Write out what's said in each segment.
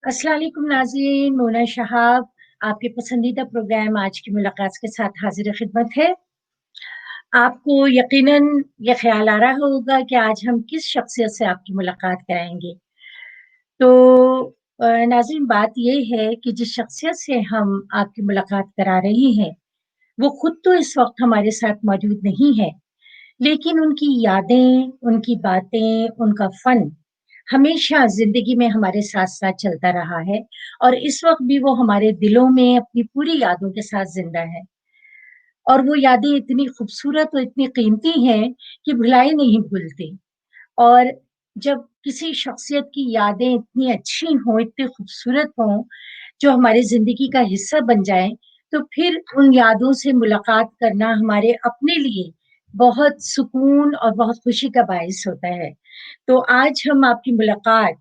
अस्सलाम वालेकुम नाज़रीन, मोना शहाब आपके पसंदीदा प्रोग्राम आज की मुलाकात के साथ हाजिर खिदमत है। आपको यकीनन ये ख्याल आ रहा होगा कि आज हम किस शख्सियत से आपकी मुलाकात कराएंगे। तो नाज़रीन, बात ये है कि जिस शख्सियत से हम आपकी मुलाकात करा रहे हैं, वो खुद तो इस वक्त हमारे साथ मौजूद नहीं है, लेकिन उनकी यादें, उनकी बातें, उनका फन हमेशा ज़िंदगी में हमारे साथ-साथ चलता रहा है और इस वक़्त भी वो हमारे दिलों में अपनी पूरी यादों के साथ ज़िंदा है। और वो यादें इतनी खूबसूरत और इतनी कीमती हैं कि भुलाई नहीं भूलती। और जब किसी शख्सियत की यादें इतनी अच्छी हों, इतनी खूबसूरत हों, जो हमारी ज़िंदगी का हिस्सा बन जाएँ, तो फिर उन यादों से मुलाकात करना हमारे अपने लिए बहुत सुकून और बहुत खुशी का बाइस होता है। तो आज हम आपकी मुलाकात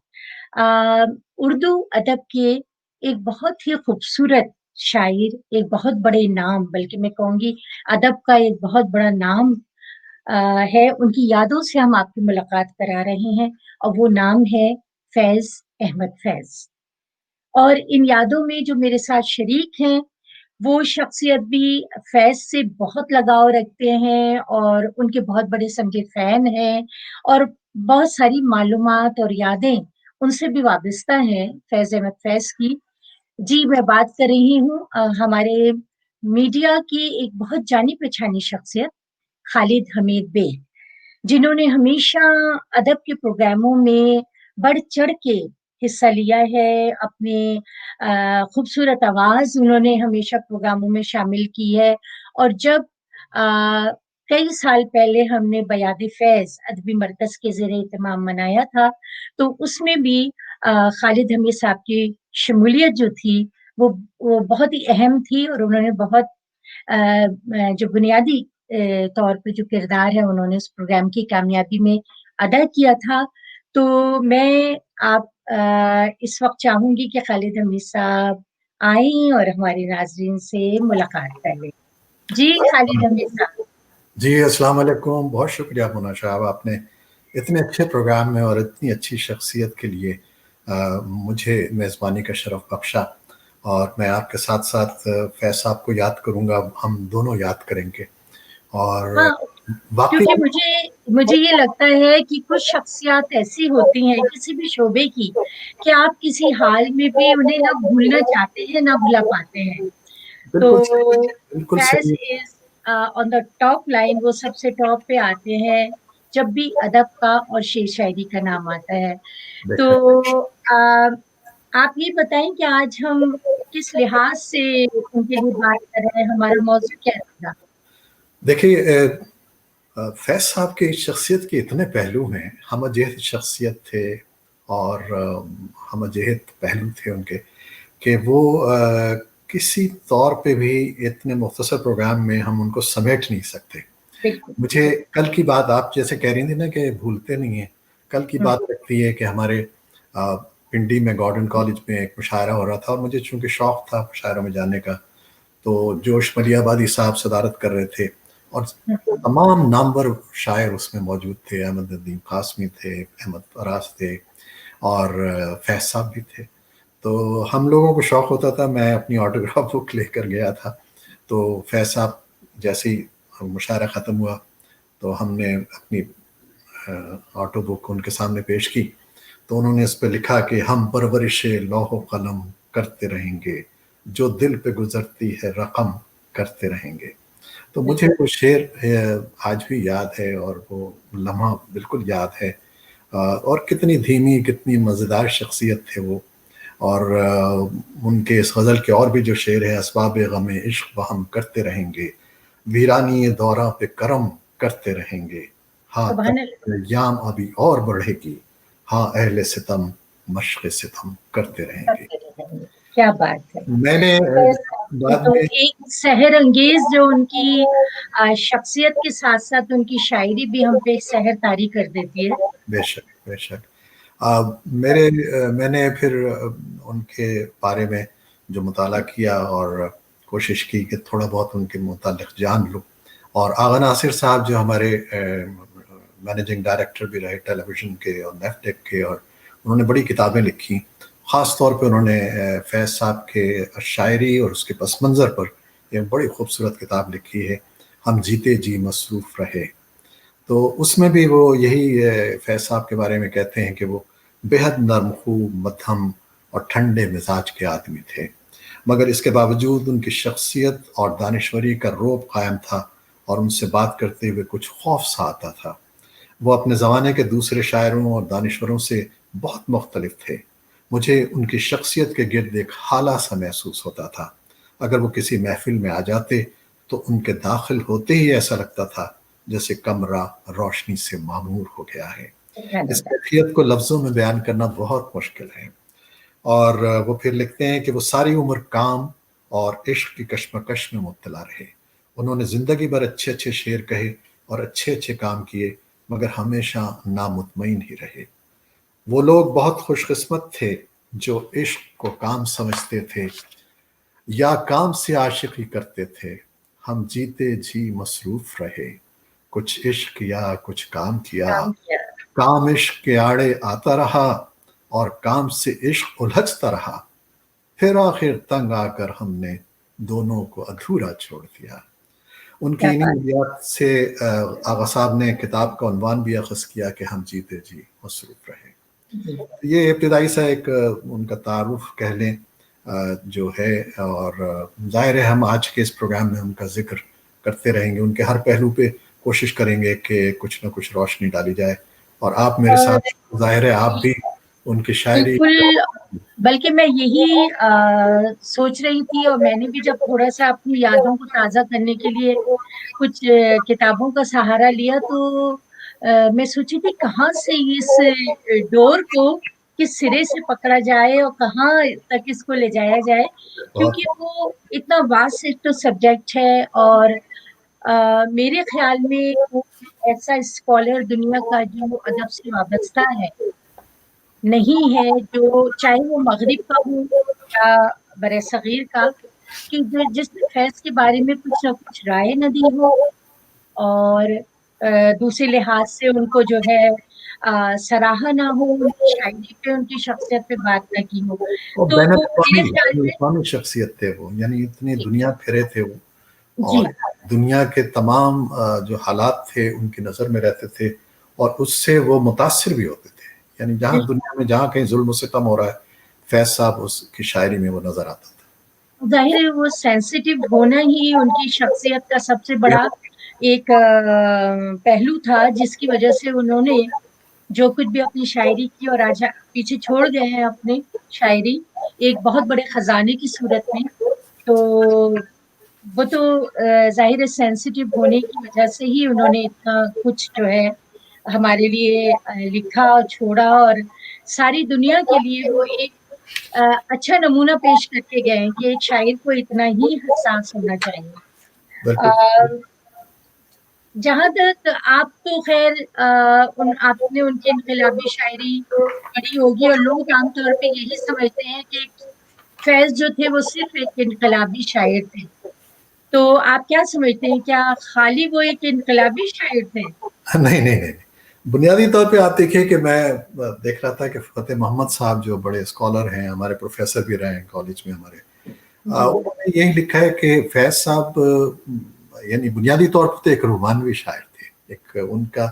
अ, उर्दू अदब के एक बहुत ही खूबसूरत शायर, एक बहुत बड़े नाम, बल्कि मैं कहूँगी अदब का एक बहुत बड़ा नाम अ, है, उनकी यादों से हम आपकी मुलाकात करा रहे हैं और वो नाम है फैज़ अहमद फैज़। और इन यादों में जो मेरे साथ शरीक हैं, वो शख्सियत भी फैज़ से बहुत लगाव रखते हैं और उनके बहुत बड़े समझे फ़ैन हैं और बहुत सारी मालूमात और यादें उनसे भी वाबस्ता हैं फैज़ अहमद फैज़ की। जी, मैं बात कर रही हूँ हमारे मीडिया की एक बहुत जानी-पहचानी शख्सियत खालिद हमीद बेग, जिन्होंने हमेशा अदब के प्रोग्रामों में बढ़-चढ़ के हिस्सा लिया है। अपने खूबसूरत आवाज़ उन्होंने हमेशा प्रोग्रामों में शामिल की है और जब अ, कई साल पहले हमने बयाद फ़ैज़ अदबी मरकज़ के ज़ेर-ए-एहतमाम मनाया था, तो उसमें भी खालिद हमीद साहब की शमूलियत जो थी, वो बहुत ही अहम थी और उन्होंने बहुत जो बुनियादी तौर पे जो किरदार है उन्होंने उस प्रोग्राम की कामयाबी में अदा किया था। तो मैं आप इस वक़्त चाहूँगी कि खालिद हमीद साहब आएँ और हमारे नाज़रीन से मुलाकात कर लें। जी, खालिद हमीद साहब। जी, अस्सलाम वालेकुम। बहुत शुक्रिया मोना साहब, आपने इतने अच्छे प्रोग्राम में और इतनी अच्छी शख्सियत के लिए मुझे मेज़बानी का शरफ़ बख्शा। और मैं आपके साथ-साथ फैज़ साहब को याद करूँगा, हम दोनों याद करेंगे। और हाँ, वाक़ई क्योंकि मुझे मुझे ये लगता है कि कुछ शख्सियत ऐसी होती हैं किसी भी शोबे की, कि आप किसी हाल में भी उन्हें ना भूलना चाहते हैं, ना भुला पाते हैं। बिल्कुल सही, तो बिल्कुल फैज़ सही। Is on the top line, वो सबसे टॉप पे आते हैं, जब भी अदब का और शेर शायरी का नाम आता है। बेशक। तो आप ये बताएँ कि आज हम किस लिहाज़ से उनके लिए बात कर रहे हैं, हमारा मौज़ू क्या रहेगा? देखिए फैज़ साहब की शख्सियत के इतने पहलू हैं, हमजहत शख्सियत थे और हमजहत पहलू थे उनके, कि वो किसी तौर पे भी इतने मुख्तसर प्रोग्राम में हम उनको समेट नहीं सकते। बिल्कुल, मुझे बिल्कुल। कल की बात आप जैसे कह रही थी ना कि भूलते नहीं हैं, कल की हुँ, बात लगती है कि हमारे पिंडी में गॉर्डन कॉलेज में एक मुशायरा हो रहा था और मुझे चूँकि शौक था मुशायरा में जाने का, तो जोश मलियाबादी साहब सदारत कर रहे थे और हुँ, तमाम नामवर शायर उसमें मौजूद थे। अहमद नदीम कासमी थे, अहमद फराज थे और फैज़ साहब भी थे। तो हम लोगों को शौक होता था, मैं अपनी ऑटोग्राफ बुक लेकर गया था। तो फैज़ साहब जैसे ही मुशायरा ख़त्म हुआ, तो हमने अपनी ऑटो बुक उनके सामने पेश की, तो उन्होंने इस पे लिखा कि हम परवरिश लौह कलम करते रहेंगे, जो दिल पे गुजरती है रकम करते रहेंगे। तो मुझे बिल्कुल। वो शेर आज भी याद है और वो लम्हा बिल्कुल याद है। और कितनी धीमी, कितनी मज़ेदार शख्सियत थे वो। और उनके इस गज़ल के और भी जो शेर हैं, असबाब गम इश्क हम करते रहेंगे, वीरानी दौरा पे करम करते रहेंगे, हाँ सुभान अल्लाह! याम अभी और बढ़ेगी, हाँ अहले सितम मश्क सितम करते रहेंगे। करते रहेंगे। क्या बात है! मैंने बाद तो में एक सेहर अंगेज़ जो उनकी शख्सियत के साथ-साथ उनकी शायरी भी हम पे सहर तारी कर देती है। बेशक, बेशक। मैंने फिर उनके बारे में जो मुताला किया और कोशिश की कि थोड़ा बहुत उनके मुतालिक जान लूँ। और आगा नासिर साहब जो हमारे मैनेजिंग डायरेक्टर भी रहे टेलीविज़न के और नेफ़टेक के, और उन्होंने बड़ी किताबें लिखी, ख़ास तौर पे उन्होंने फैज़ साहब के शायरी और उसके पस मंज़र पर एक बड़ी खूबसूरत किताब लिखी है, हम जीते जी मसरूफ़ रहे। तो उसमें भी वो यही फैज़ साहब के बारे में कहते हैं कि वो बेहद नरम ख़ू, मध्यम और ठंडे मिजाज के आदमी थे, मगर इसके बावजूद उनकी शख्सियत और दानिश्वरी का रोब कायम था और उनसे बात करते हुए कुछ खौफ सा आता था। वो अपने ज़माने के दूसरे शायरों और दानिश्वरों से बहुत मुख्तलिफ थे। मुझे उनकी शख्सियत के गिर्द एक हाला सा महसूस होता था। अगर वो किसी महफिल में आ जाते तो उनके दाखिल होते ही ऐसा लगता था जैसे कमरा रोशनी से मामूर हो गया है। सुभान इस अल्लाह। कैफियत को लफ्ज़ों में बयान करना बहुत मुश्किल है। और वो फिर लिखते हैं कि वो सारी उम्र काम और इश्क की कश्मकश में मुब्तला रहे। उन्होंने ज़िंदगी भर अच्छे अच्छे शेर कहे और अच्छे अच्छे काम किए, मगर हमेशा नामुतमईन ही रहे। वो लोग बहुत खुशकिस्मत थे जो इश्क को काम समझते थे या काम से आशिकी करते थे। हम जीते जी मसरूफ़ रहे, कुछ इश्क किया कुछ काम किया, काम किया। काम इश्क के आड़े आता रहा और काम से इश्क उलझता रहा। फिर आखिर तंग आकर हमने दोनों को अधूरा छोड़ दिया। उनकी क्या इन्हीं बात अबयात से आगा साहब ने किताब का उन्वान भी अख़ज़ किया कि हम जीते जी मसरूफ़ रहे। है। जी। ये इब्तिदाई सा एक उनका तारुफ कह लें जो है, और ज़ाहिर है हम आज के इस प्रोग्राम में उनका ज़िक्र करते रहेंगे, उनके हर पहलू पे कोशिश करेंगे कि कुछ न कुछ रोशनी डाली जाए। और आप मेरे और साथ, ज़ाहिर है आप भी उनकी शायरी। बिल्कुल, बल्कि मैं यही सोच रही थी, और मैंने भी जब थोड़ा-सा अपनी यादों को ताज़ा करने के लिए कुछ किताबों का सहारा लिया, तो मैं सोची थी कहाँ से इस डोर को किस सिरे से पकड़ा जाए और कहाँ तक इसको ले जाया जाए, बहुत क्योंकि वो इतना वास्ट एक तो सब्जेक्ट है। और मेरे ख़्याल में कोई ऐसा स्कॉलर दुनिया का जो अदब से वाबस्ता है, नहीं है, जो चाहे वो मग़रिब का हो या बरे-सग़ीर का, कि जो जिसने फ़ैज़ के बारे में कुछ न कुछ राय न दी हो, और दूसरे लिहाज से उनको जो है सराहा ना हो, उनकी शायरी पे, उनकी शख्सियत पे बात ना की हो। और तो मेरे ख़्याल में बैनुल-अक़वामी शख्सियत थे वो, यानी इतनी जी, दुनिया फिरे थे वो, जी, और दुनिया के तमाम जो हालात थे उनकी नज़र में रहते थे और उससे वो मुतासिर भी होते थे। यानी जहाँ बिल्कुल। दुनिया में जहाँ कहीं ज़ुल्म-ओ-सितम हो रहा है, फैज़ साहब उसकी शायरी में वो नज़र आता था। ज़ाहिर है वो सेंसिटिव होना ही उनकी शख्सियत का सबसे बड़ा एक पहलू था, जिसकी वज़ह से उन्होंने जो कुछ भी अपनी शायरी की और आज पीछे छोड़ गए हैं अपनी शायरी, एक बहुत बड़े खजाने की सूरत में। तो वो तो ज़ाहिर है सेंसिटिव होने की वजह से ही उन्होंने इतना कुछ जो है हमारे लिए लिखा और छोड़ा, और सारी दुनिया के लिए वो एक अ, अच्छा नमूना पेश करके गए हैं कि एक शायर को इतना ही हसास होना चाहिए। बिल्कुल। अ, जहाँ तक आप तो ख़ैर उन आपने उनकी इनक़िलाबी शायरी पढ़ी होगी, और लोग आम तौर पे यही समझते हैं कि फ़ैज़ जो थे वो सिर्फ़ एक इनक़िलाबी शायर थे। तो आप क्या समझते हैं, क्या खाली वो एक इनक़िलाबी शायर थे? नहीं, नहीं, नहीं। बुनियादी तौर पे आप देखिए कि मैं देख रहा था कि फ़तेह मोहम्मद साहब जो बड़े स्कॉलर हैं, हमारे प्रोफ़ेसर भी रहे हैं कॉलेज में हमारे। जी, उन्होंने यही लिखा है कि फैज़ साहब यानी बुनियादी तौर पर तो एक रोमानवी शायर थे। एक उनका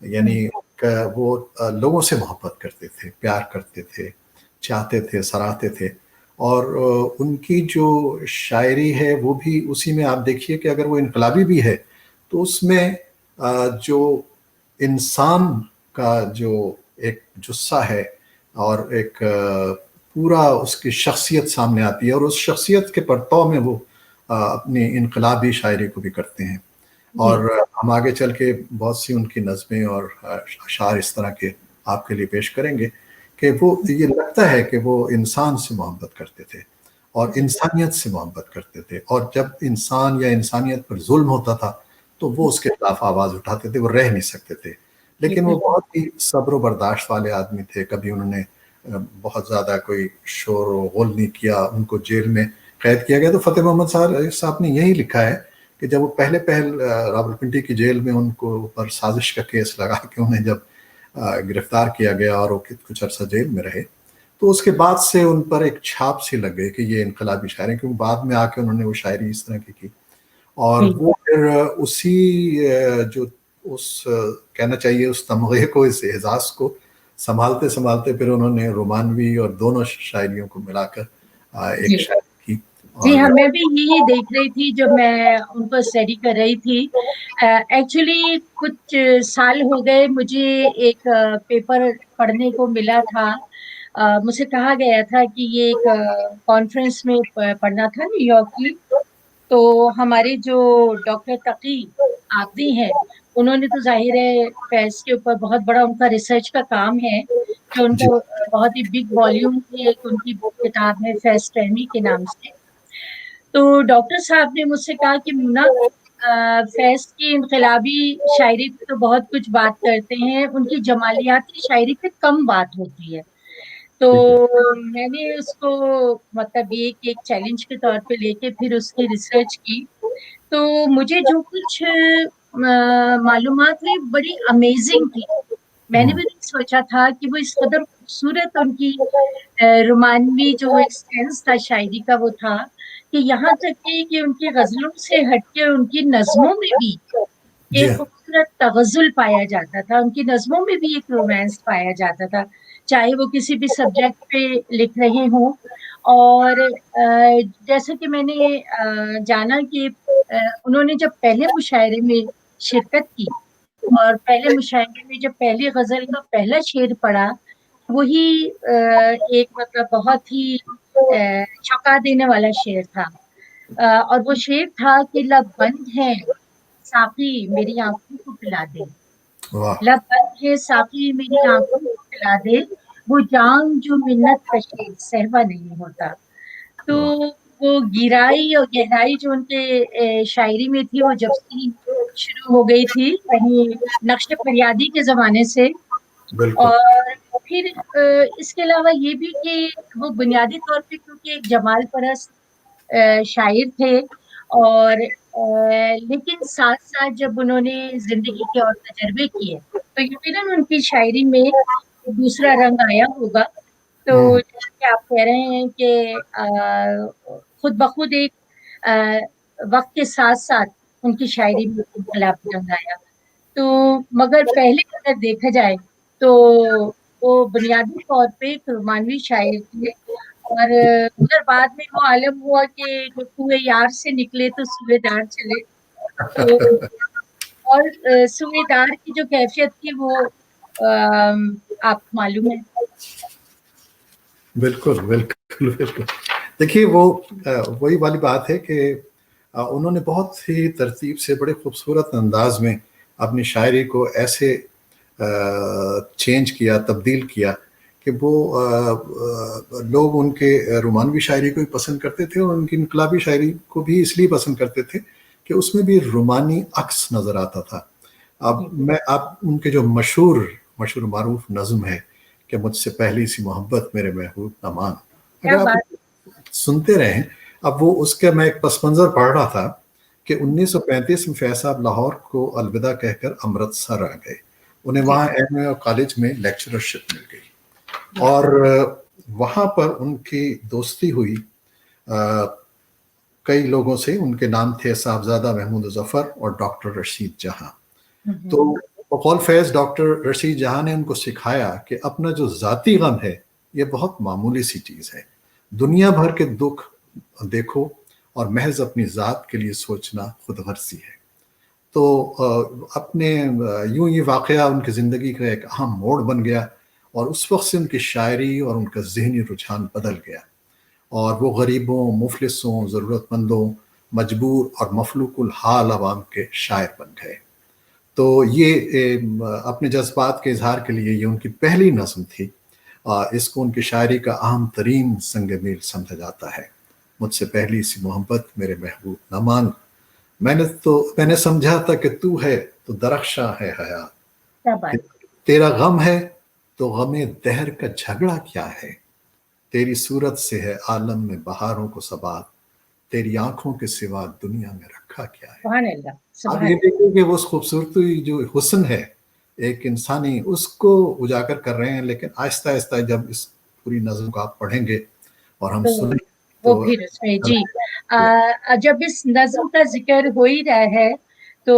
यानी हुँ, वो लोगों से मोहब्बत करते थे, प्यार करते थे, चाहते थे, सराहते थे, और उनकी जो शायरी है वो भी उसी में आप देखिए कि अगर वो इनकलाबी भी है, तो उसमें जो इंसान का जो एक जुस्सा है और एक पूरा उसकी शख्सियत सामने आती है, और उस शख्सियत के परतौ में वो अपनी इनकलाबी शायरी को भी करते हैं। जी, और हम आगे चल के बहुत सी उनकी नज़में और अशआर इस तरह के आपके लिए पेश करेंगे कि वो ये लगता है कि वो इंसान से मोहब्बत करते थे और जी, इंसानियत से मोहब्बत करते थे, और जब इंसान या इंसानियत पर ज़ुल्म होता था, तो वो उसके खिलाफ आवाज़ उठाते थे, वो रह नहीं सकते थे। जी, लेकिन वो बिल्कुल। बहुत ही सब्र व बर्दाश्त वाले आदमी थे, कभी उन्होंने बहुत ज़्यादा कोई शोर व गुल नहीं किया, उनको जेल में कैद किया गया। तो फ़तेह मोहम्मद साहब ने यही लिखा है कि जब वो पहले रावलपिंडी की जेल में उनको ऊपर साजिश का केस लगा के उन्हें जब गिरफ्तार किया गया और वो कुछ अरसा जेल में रहे, تو اس کے بعد سے ان پر ایک چھاپ سی لگ گئی کہ یہ انقلابی شاعر ہیں، کیونکہ بعد میں آ کے انہوں نے وہ شاعری اس طرح کی اور وہ پھر اسی جو اس کہنا چاہیے اس تمغے کو، اس اعزاز کو سنبھالتے سنبھالتے پھر انہوں نے رومانوی اور دونوں شاعریوں کو ملا کر ایک شاعری کی. جی ہاں، میں بھی یہی دیکھ رہی تھی جب میں ان کو اسٹڈی کر رہی تھی. ایکچولی کچھ سال ہو گئے مجھے ایک پیپر پڑھنے کو ملا تھا. مجھ سے کہا گیا تھا کہ یہ ایک کانفرنس میں پڑھنا تھا نیو یارک کی. تو ہمارے جو ڈاکٹر تقی آبدی ہیں انہوں نے تو ظاہر ہے فیض کے اوپر بہت بڑا ان کا ریسرچ کا کام ہے کہ ان کا بہت ہی بگ والیوم کی ایک ان کی کتاب ہے فیض فہمی کے نام سے. تو ڈاکٹر صاحب نے مجھ سے کہا کہ مونا فیض کی انقلابی شاعری پہ تو بہت کچھ بات کرتے ہیں، ان کی جمالیاتی شاعری پہ کم بات ہوتی ہے. تو میں نے اس کو مطلب یہ ایک چیلنج کے طور پہ لے کے پھر اس کی ریسرچ کی. تو مجھے جو کچھ معلومات ہوئی بڑی امیزنگ تھی. میں نے بھی نہیں سوچا تھا کہ وہ اس قدر خوبصورت ان کی رومانوی جو ایک سینس تھا شاعری کا وہ تھا کہ یہاں تک کہ ان کی غزلوں سے ہٹ کے ان کی نظموں میں بھی ایک خوبصورت تغزل پایا جاتا تھا، ان کی نظموں میں بھی ایک رومانس پایا جاتا تھا، چاہے وہ کسی بھی سبجیکٹ پہ لکھ رہے ہوں. اور جیسا کہ میں نے جانا کہ انہوں نے جب پہلے مشاعرے میں شرکت کی اور پہلے مشاعرے میں جب پہلی غزل کا پہلا شعر پڑھا، وہی ایک مطلب بہت ہی چونکا دینے والا شعر تھا. اور وہ شعر تھا کہ لب بند ہے ساقی میری آنکھوں کو پلا دے، لب بند ہے ساقی میری آنکھوں کو پلا دے، وہ جام جو منت کشے صحبا نہیں ہوتا. تو وہ گہرائی اور گہرائی جو ان کے شاعری میں تھی وہ جب سے شروع ہو گئی تھی کہیں نقش فریادی کے زمانے سے. اور پھر اس کے علاوہ یہ بھی کہ وہ بنیادی طور پہ کیونکہ ایک جمال پرست شاعر تھے، اور لیکن ساتھ ساتھ جب انہوں نے زندگی کے اور تجربے کیے تو یقیناً ان کی شاعری میں دوسرا رنگ آیا ہوگا. تو جیسے کہ آپ کہہ رہے ہیں کہ خود بخود ایک وقت کے ساتھ ساتھ ان کی شاعری میں انقلابی رنگ آیا. تو مگر پہلے اگر دیکھا جائے تو وہ بنیادی طور پہ ایک رومانوی شاعر تھے، اور مگر بعد میں وہ عالم ہوا کہ جو کوئے یار سے نکلے تو سوئے دار چلے. تو اور سوئے دار کی جو کیفیت تھی وہ آپ معلوم ہے. بالکل بالکل بالکل. دیکھیے وہ وہی والی بات ہے کہ انہوں نے بہت ہی ترتیب سے بڑے خوبصورت انداز میں اپنی شاعری کو ایسے چینج کیا، تبدیل کیا کہ وہ لوگ ان کے رومانوی شاعری کو بھی پسند کرتے تھے اور ان کی انقلابی شاعری کو بھی اس لیے پسند کرتے تھے کہ اس میں بھی رومانی عکس نظر آتا تھا. اب میں آپ ان کے جو مشہور معروف نظم ہے کہ مجھ سے پہلی سی محبت میرے محبوب نہ مان، اگر آپ سنتے رہیں. اب وہ اس کا میں ایک پس منظر پڑھ رہا تھا کہ 1935 میں فیض صاحب لاہور کو الوداع کہہ کر امرتسر آ گئے. انہیں وہاں ایم اے کالج میں لیکچررشپ مل گئی اور وہاں پر ان کی دوستی ہوئی کئی لوگوں سے. ان کے نام تھے صاحبزادہ محمود ظفر اور ڈاکٹر رشید جہاں. تو بقول فیض ڈاکٹر رشید جہاں نے ان کو سکھایا کہ اپنا جو ذاتی غم ہے یہ بہت معمولی سی چیز ہے، دنیا بھر کے دکھ دیکھو اور محض اپنی ذات کے لیے سوچنا خود غرضی ہے. تو اپنے یوں یہ واقعہ ان کی زندگی کا ایک اہم موڑ بن گیا اور اس وقت سے ان کی شاعری اور ان کا ذہنی رجحان بدل گیا اور وہ غریبوں، مفلسوں، ضرورت مندوں، مجبور اور مفلوق الحال عوام کے شاعر بن گئے. تو یہ اپنے جذبات کے اظہار کے لیے یہ ان کی پہلی نظم تھی. اس کو ان کی شاعری کا اہم ترین سنگ میل سمجھا جاتا ہے. مجھ سے پہلی سی محبت میرے محبوب نہ مان، میں نے سمجھا تھا کہ تو ہے تو درخشاں ہے حیات، تیرا غم ہے تو غم دہر کا جھگڑا کیا ہے، تیری صورت سے ہے عالم میں بہاروں کو ثبات، تیری آنکھوں کے سوا دنیا میں رکھا کیا ہے. سبحان اللہ. آپ یہ دیکھیں کہ وہ خوبصورتی جو حسن ہے ایک انسانی، اس کو اجاگر کر رہے ہیں، لیکن آہستہ آہستہ جب اس पूरी नज़म को आप पढ़ेंगे और हम तो सुनेंगे वो तो फिर उसमें जी अच्छा जब इस नज्म का जिक्र हो ही रहा है तो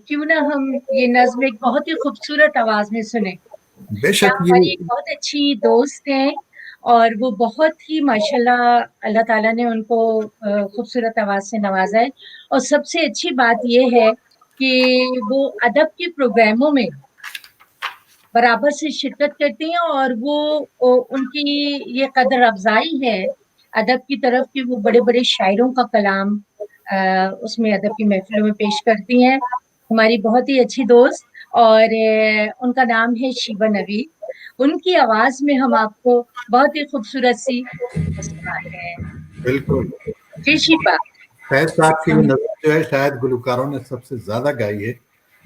क्यों ना हम ये नज्म एक बहुत ही खूबसूरत आवाज में सुने। क्या बेशक ये हमारी एक बहुत अच्छी दोस्त हैं और वो बहुत ही माशाल्लाह अल्लाह ताला ने उनको खूबसूरत आवाज से नवाजा है। और सबसे अच्छी बात ये है कि वो अदब के प्रोग्रामों में बराबर से शिरकत करती हैं और उनकी ये कदर अफजाई है अदब की तरफ कि वो बड़े बड़े शायरों का कलाम उसमें अदब की महफिलों में पेश करती हैं। हमारी बहुत ही अच्छी दोस्त और उनका नाम है शीबा नवीद। उनकी आवाज में हम आपको बहुत ही खूबसूरत सी सुनाते हैं। बिल्कुल जी शीबा। फैज साहब की ये नज़म जो है शायद गुलकारों ने सबसे ज्यादा गाई है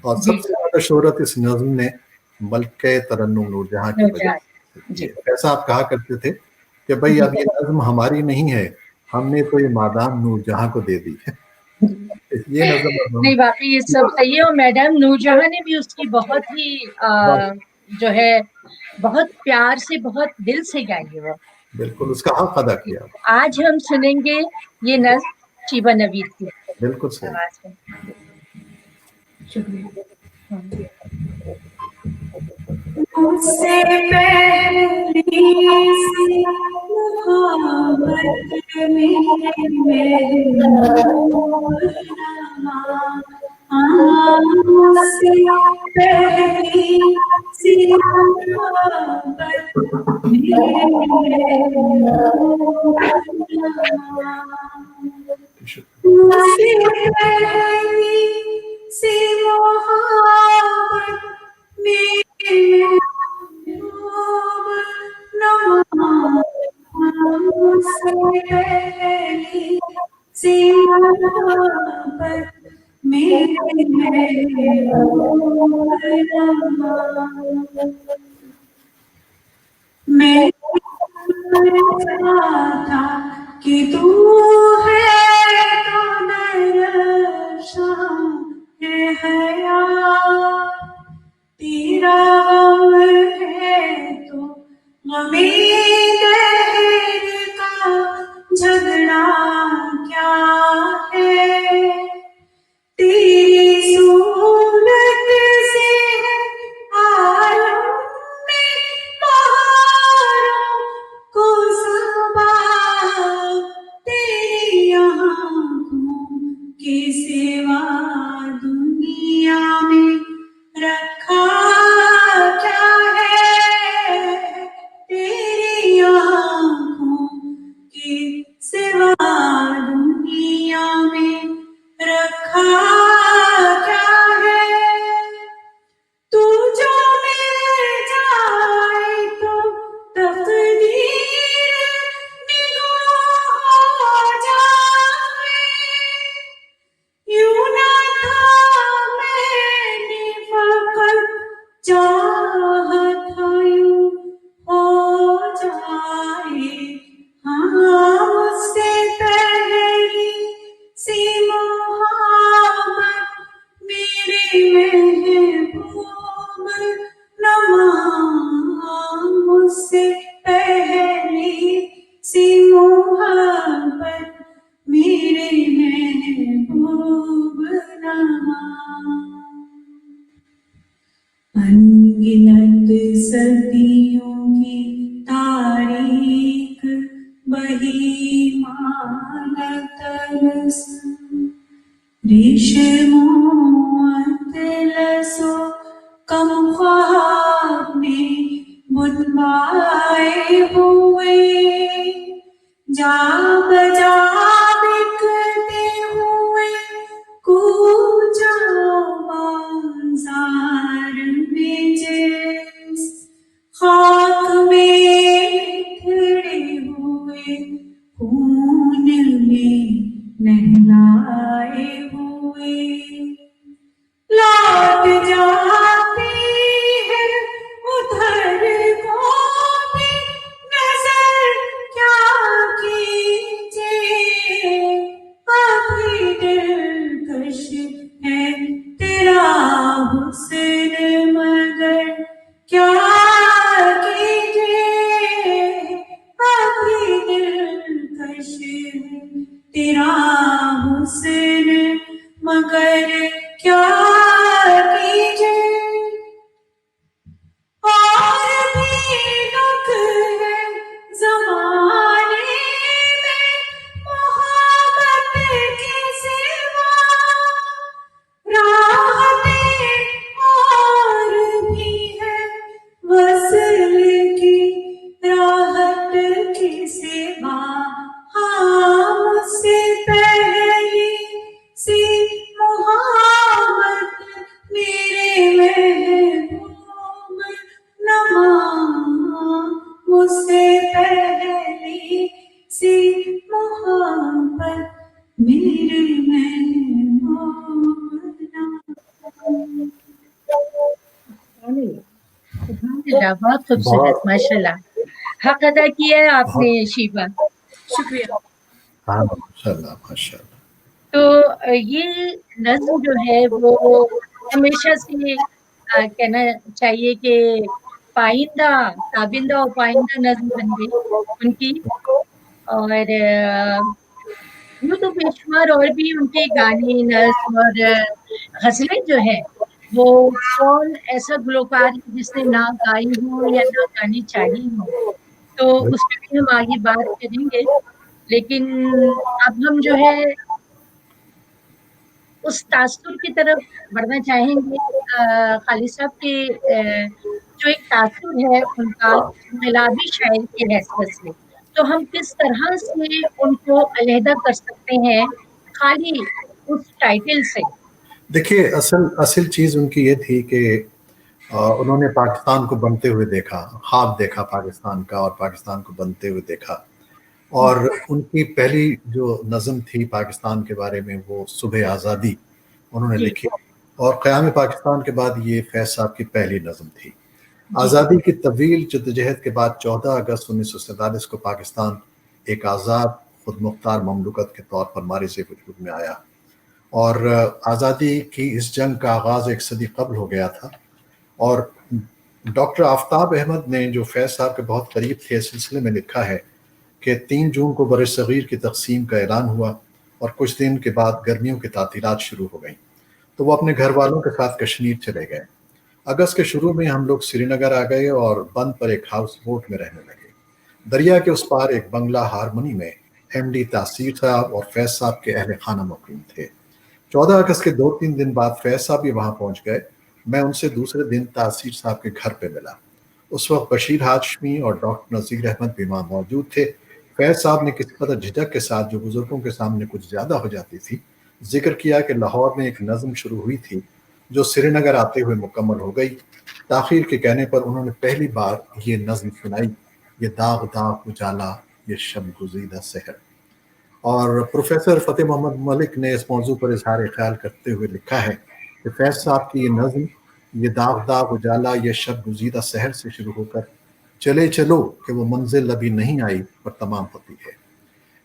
और जी सबसे ज्यादा शोहरत इस नज़म ने मलके तरन्नुम नूरजहां की वजह नौजवान से की जी है। फैज साहब कहा करते थे कि भाई जी अब ये नज़म हमारी नहीं है, हमने तो ये मादाम नूरजहां को दे दी है। ये नज़म अब हम नहीं वाकई ये सब सही है और मैडम नूरजहां ने भी उसकी बहुत ही जो है बहुत प्यार से बहुत दिल से गाई है वो। बिल्कुल उसका हक अदा किया। आज हम सुनेंगे ये नज्म शीबा नवीद की बिल्कुल सही। आवाज में। शुक्रिया। मुझसे पहली सी मोहब्बत में मुझसे पहली सी मोहब्बत मुझसे पहली सी मोहब्बत में मुझसे पहली सी मोहब्बत मैं था कि तू है तो दर्शन है हया तेरा गम है तो गमे दहर का झगड़ा क्या है तेरी सूरत से आलम में बहारों को सबा तेरी आँखों के सिवा दुनिया में रखा क्या है तेरी आँखों के सिवा दुनिया में रखा क्या है तू जो मिल जाए तो तकदीर निगाह हो जाए यूं ना था मैंने फकत चाहत यूं हो जाए हाँ मुझसे पहली सी मोहब्बत मेरे महबूब नमा मुझसे पहली सी मोहब्बत मेरे महबूब नमा अनगिनत सदियों की तारीख बही मानतरस रेशमों अतलसो कम ख्वाब में बुनवाए हुए जा बजा बिकते हुए कूचा बाजार में जिस खाक में खड़े हुए खून में नहलाए हुए लौट जाती है उधर को भी नजर क्या कीजिए تیرا حسن مگر کیا کیجے اور بھی دکھ ہے زمانے میں محبت کے سوا راحتیں اور بھی ہے وصل کی راحت کے سوا ہاں مجھ سے پہلی سی محبت میرے محبوب نما مجھ سے پہلی سی محبت میرے محبوب نما. بہت خوبصورت ماشاءاللہ. حق ادا کیا ہے آپ نے شیبہ. شکریہ. ہاں ماشاءاللہ ماشاءاللہ. تو یہ نظم جو ہے وہ ہمیشہ سے کہنا چاہیے کہ پائندہ تابندہ اور پائندہ نظم بن گئی ان کی. اور یوں تو بے شمار اور بھی ان کے گانے نظم اور غزلیں جو ہیں وہ کون ایسا گلوکار ہے جس نے نہ گائی ہو یا نہ گانی چاہی ہو، تو اس پہ بھی ہم آگے بات کریں گے. لیکن اب ہم جو ہے اس تاثر کی طرف بڑھنا چاہیں گے خالد صاحب کے جو ایک تاثر ہے ان کا انقلابی شاعر کی حیثیت سے، تو ہم کس طرح سے ان کو علیحدہ کر سکتے ہیں خالی اس ٹائٹل سے. دیکھیے اصل چیز ان کی یہ تھی کہ انہوں نے پاکستان کو بنتے ہوئے دیکھا، خواب دیکھا پاکستان کا اور پاکستان کو بنتے ہوئے دیکھا. اور ان کی پہلی جو نظم تھی پاکستان کے بارے میں وہ صبح آزادی انہوں نے لکھی، اور قیام پاکستان کے بعد یہ فیض صاحب کی پہلی نظم تھی. آزادی کی طویل جدوجہد کے بعد 14 اگست 1947 کو پاکستان ایک آزاد خود مختار مملکت کے طور پر مارے سے وجود میں آیا، اور آزادی کی اس جنگ کا آغاز ایک صدی قبل ہو گیا تھا. اور ڈاکٹر آفتاب احمد نے جو فیض صاحب کے بہت قریب تھے اس سلسلے میں لکھا ہے کہ 3 جون کو بر صغیر کی تقسیم کا اعلان ہوا اور کچھ دن کے بعد گرمیوں کی تعطیلات شروع ہو گئیں، تو وہ اپنے گھر والوں کے ساتھ کشمیر چلے گئے. اگست کے شروع میں ہم لوگ سری نگر آ گئے اور بند پر ایک ہاؤس بوٹ میں رہنے لگے. دریا کے اس پار ایک بنگلہ ہارمونی میں ایم ڈی تاثیر صاحب اور فیض صاحب کے اہل خانہ مقیم تھے. 14 اگست کے 2-3 دن بعد فیض صاحب بھی وہاں پہنچ گئے. میں ان سے دوسرے دن تاثیر صاحب کے گھر پہ ملا. اس وقت بشیر ہاشمی اور ڈاکٹر نذیر احمد بھی وہاں موجود تھے. فیض صاحب نے کسی قدر جھجک کے ساتھ جو بزرگوں کے سامنے کچھ زیادہ ہو جاتی تھی ذکر کیا کہ لاہور میں ایک نظم شروع ہوئی تھی جو سری نگر آتے ہوئے مکمل ہو گئی. تاخیر کے کہنے پر انہوں نے پہلی بار یہ نظم سنائی، یہ داغ داغ اجالا یہ شب گزیدہ سحر. اور پروفیسر فتح محمد ملک نے اس موضوع پر اظہار خیال کرتے ہوئے لکھا ہے کہ فیض صاحب کی یہ نظم یہ داغ داغ اجالا یہ شب گزیدہ سحر سے شروع ہو کر چلے چلو کہ وہ منزل ابھی نہیں آئی پر تمام ہوتی ہے.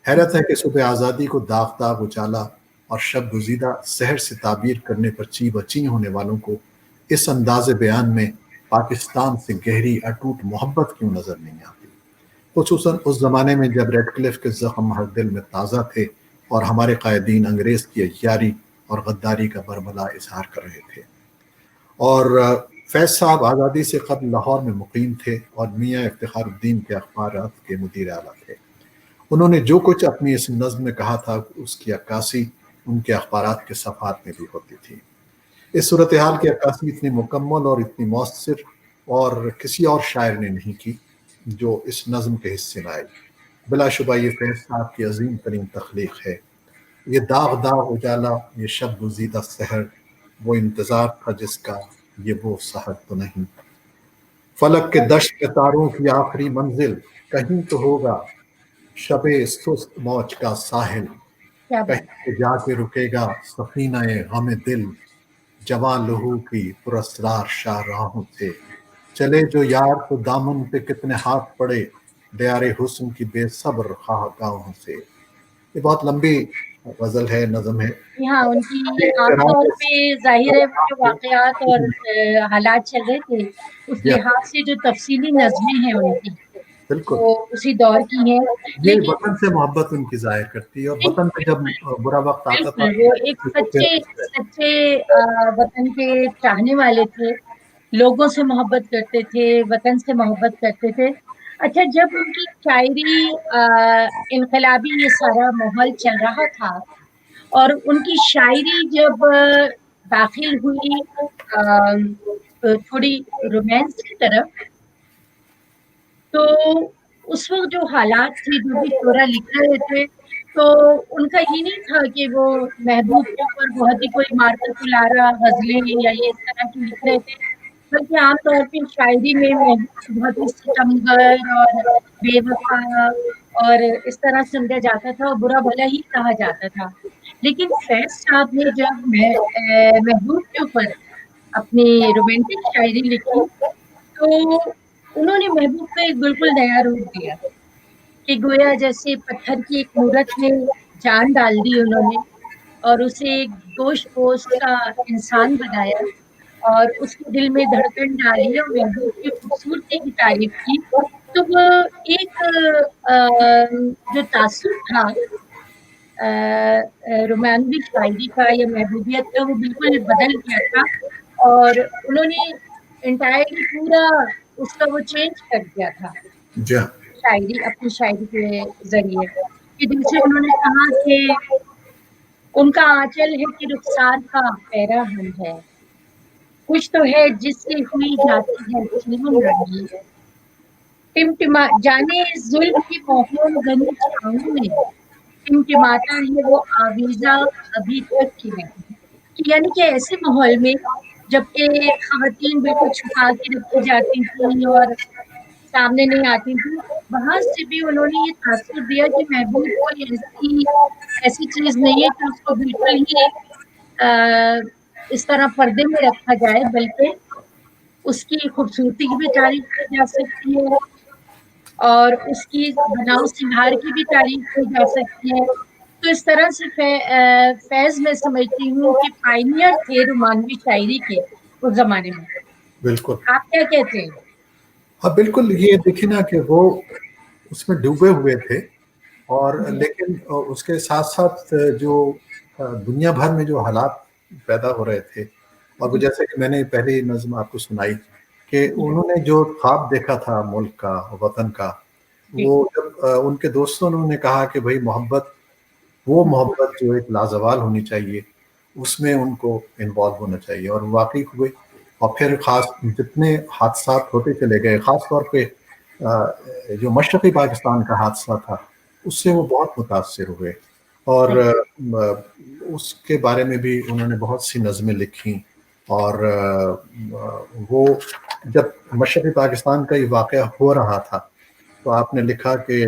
حیرت ہے کہ صبح آزادی کو داغ داغ اجالا اور شب گزیدہ سحر سے تعبیر کرنے پر چی بچی ہونے والوں کو اس انداز بیان میں پاکستان سے گہری اٹوٹ محبت کیوں نظر نہیں آتی، خصوصاً اس زمانے میں جب ریڈ کلف کے زخم ہر دل میں تازہ تھے اور ہمارے قائدین انگریز کی عیاری اور غداری کا برملا اظہار کر رہے تھے. اور فیض صاحب آزادی سے قبل لاہور میں مقیم تھے اور میاں افتخار الدین کے اخبارات کے مدیر اعلیٰ تھے. انہوں نے جو کچھ اپنی اس نظم میں کہا تھا اس کی عکاسی ان کے اخبارات کے صفحات میں بھی ہوتی تھی. اس صورتحال کی عکاسی اتنی مکمل اور اتنی مؤثر اور کسی اور شاعر نے نہیں کی جو اس نظم کے حصے میں آئی. بلا شبہ یہ فیض صاحب کی عظیم ترین تخلیق ہے. یہ داغ داغ اجالا یہ شب گزیدہ سحر، وہ انتظار تھا جس کا یہ وہ سحر تو نہیں. فلک کے دشت کے تاروں کی آخری منزل کہیں تو ہوگا شب سست موج کا ساحل، کہیں جا کے رکے گا سفینہ غم دل جواں لہو کی پراسرار شاہراہوں سے. چلے جو یار تو دامن پہ کتنے ہاتھ پڑے دیار حسن کی بے صبر خواہ گاہوں سے. یہ بہت لمبی غزل ہے، نظم ہے. ہاں ان کی عام طور پہ ظاہر ہے جو واقعات اور حالات چل رہے تھے اس لحاظ سے جو تفصیلی نظمیں ہیں ان کی बिल्कुल। वो उसी दौर की हैं। ये लेकिन वतन से मोहब्बत उनकी ज़ाहिर करती है, और वतन पे जब बुरा वक़्त आता था बिल्कुल, वो एक तो वो सच्चे सच्चे वतन के चाहने वाले थे, लोगों से मोहब्बत करते थे, वतन से मोहब्बत करते थे। अच्छा, जब उनकी शायरी इनकलाबी ये सारा माहौल चल रहा था और उनकी शायरी जब दाखिल हुई थोड़ी रोमांस की तरफ, तो उस वक़्त जो हालात थे, जो भी शोरा लिख रहे थे, तो उनका ये नहीं था कि वो महबूब के ऊपर बहुत ही कोई मारकर कुलारा ग़ज़लें या ये इस तरह की लिख रहे थे, बल्कि आम तौर पे शायरी में महबूब को बहुत ही सितमगर और बेवफ़ा और इस तरह समझा जाता था और बुरा-भला ही कहा जाता था। लेकिन फैज़ साहब ने जब महबूब के ऊपर अपनी रोमांटिक शायरी लिखी, तो उन्होंने महबूब को एक बिल्कुल नया रूप दिया कि गोया जैसे पत्थर की एक मूरत में जान डाल दी उन्होंने और उसे एक गोश्त-पोश का इंसान बनाया और उसके दिल में धड़कन डाली और महबूब की खूबसूरती की तारीफ़ की। तो वो एक जो तासुर था रोमानवी शायरी का या महबूबियत का, वो बिल्कुल बदल गया था और उन्होंने एंटायरली पूरा उसका वो चेंज कर दिया था, जी हाँ, शायरी अपनी शायरी के ज़रिए। कि जैसे उन्होंने कहा कि उनका आँचल है कि रुखसार का पैराहन है, कुछ तो है जिससे हुई जाती है जीवन रंगी, टिमटिमा जाने ज़ुल्फ़ की मौहूम घनी छाँव में टिमटिमाता है वो आवीज़ा अभी तक की नहीं। कि यानी कि ऐसे माहौल में जबकि ख़वातीन बिल्कुल छुपा के रखी जाती थीं और सामने नहीं आती थीं, वहाँ से भी उन्होंने ये तासुर दिया कि महबूब कोई ऐसी ऐसी चीज़ नहीं है कि उसको बिल्कुल ही अ, इस तरह पर्दे में रखा जाए, बल्कि उसकी खूबसूरती की भी तारीफ़ की जा सकती है और उसकी बनाव-सिंगार की भी तारीफ़ की जा सकती है। तो इस तरह से फैज़ मैं समझती हूँ कि पायनियर थे रोमानवी शायरी के उस ज़माने में। बिल्कुल। आप क्या कहते हैं? हाँ, बिल्कुल, ये देखिए ना कि वो उसमें डूबे हुए थे, और जी, लेकिन उसके साथ-साथ जो दुनिया भर में जो हालात पैदा हो रहे थे, और वो जी, जैसे कि मैंने पहली नज़्म आपको सुनाई कि जी, उन्होंने जो ख्वाब देखा था मुल्क का, वतन का, जी। वो जब उनके दोस्तों ने उन्हें कहा कि भई मोहब्बत, वो हुँ, मोहब्बत जो एक लाज़वाल होनी चाहिए, उसमें उनको इन्वॉल्व होना चाहिए, और वाक़ई हुए। और फिर ख़ास जितने हादसात होते चले गए, ख़ास तौर पे जो मशरक़ी पाकिस्तान का हादसा था, उससे वो बहुत मुतासिर हुए, और सही। उसके बारे में भी उन्होंने बहुत सी नज़में लिखीं। और वो जब मशरक़ी पाकिस्तान का ये वाक़या हो रहा था, तो आपने लिखा कि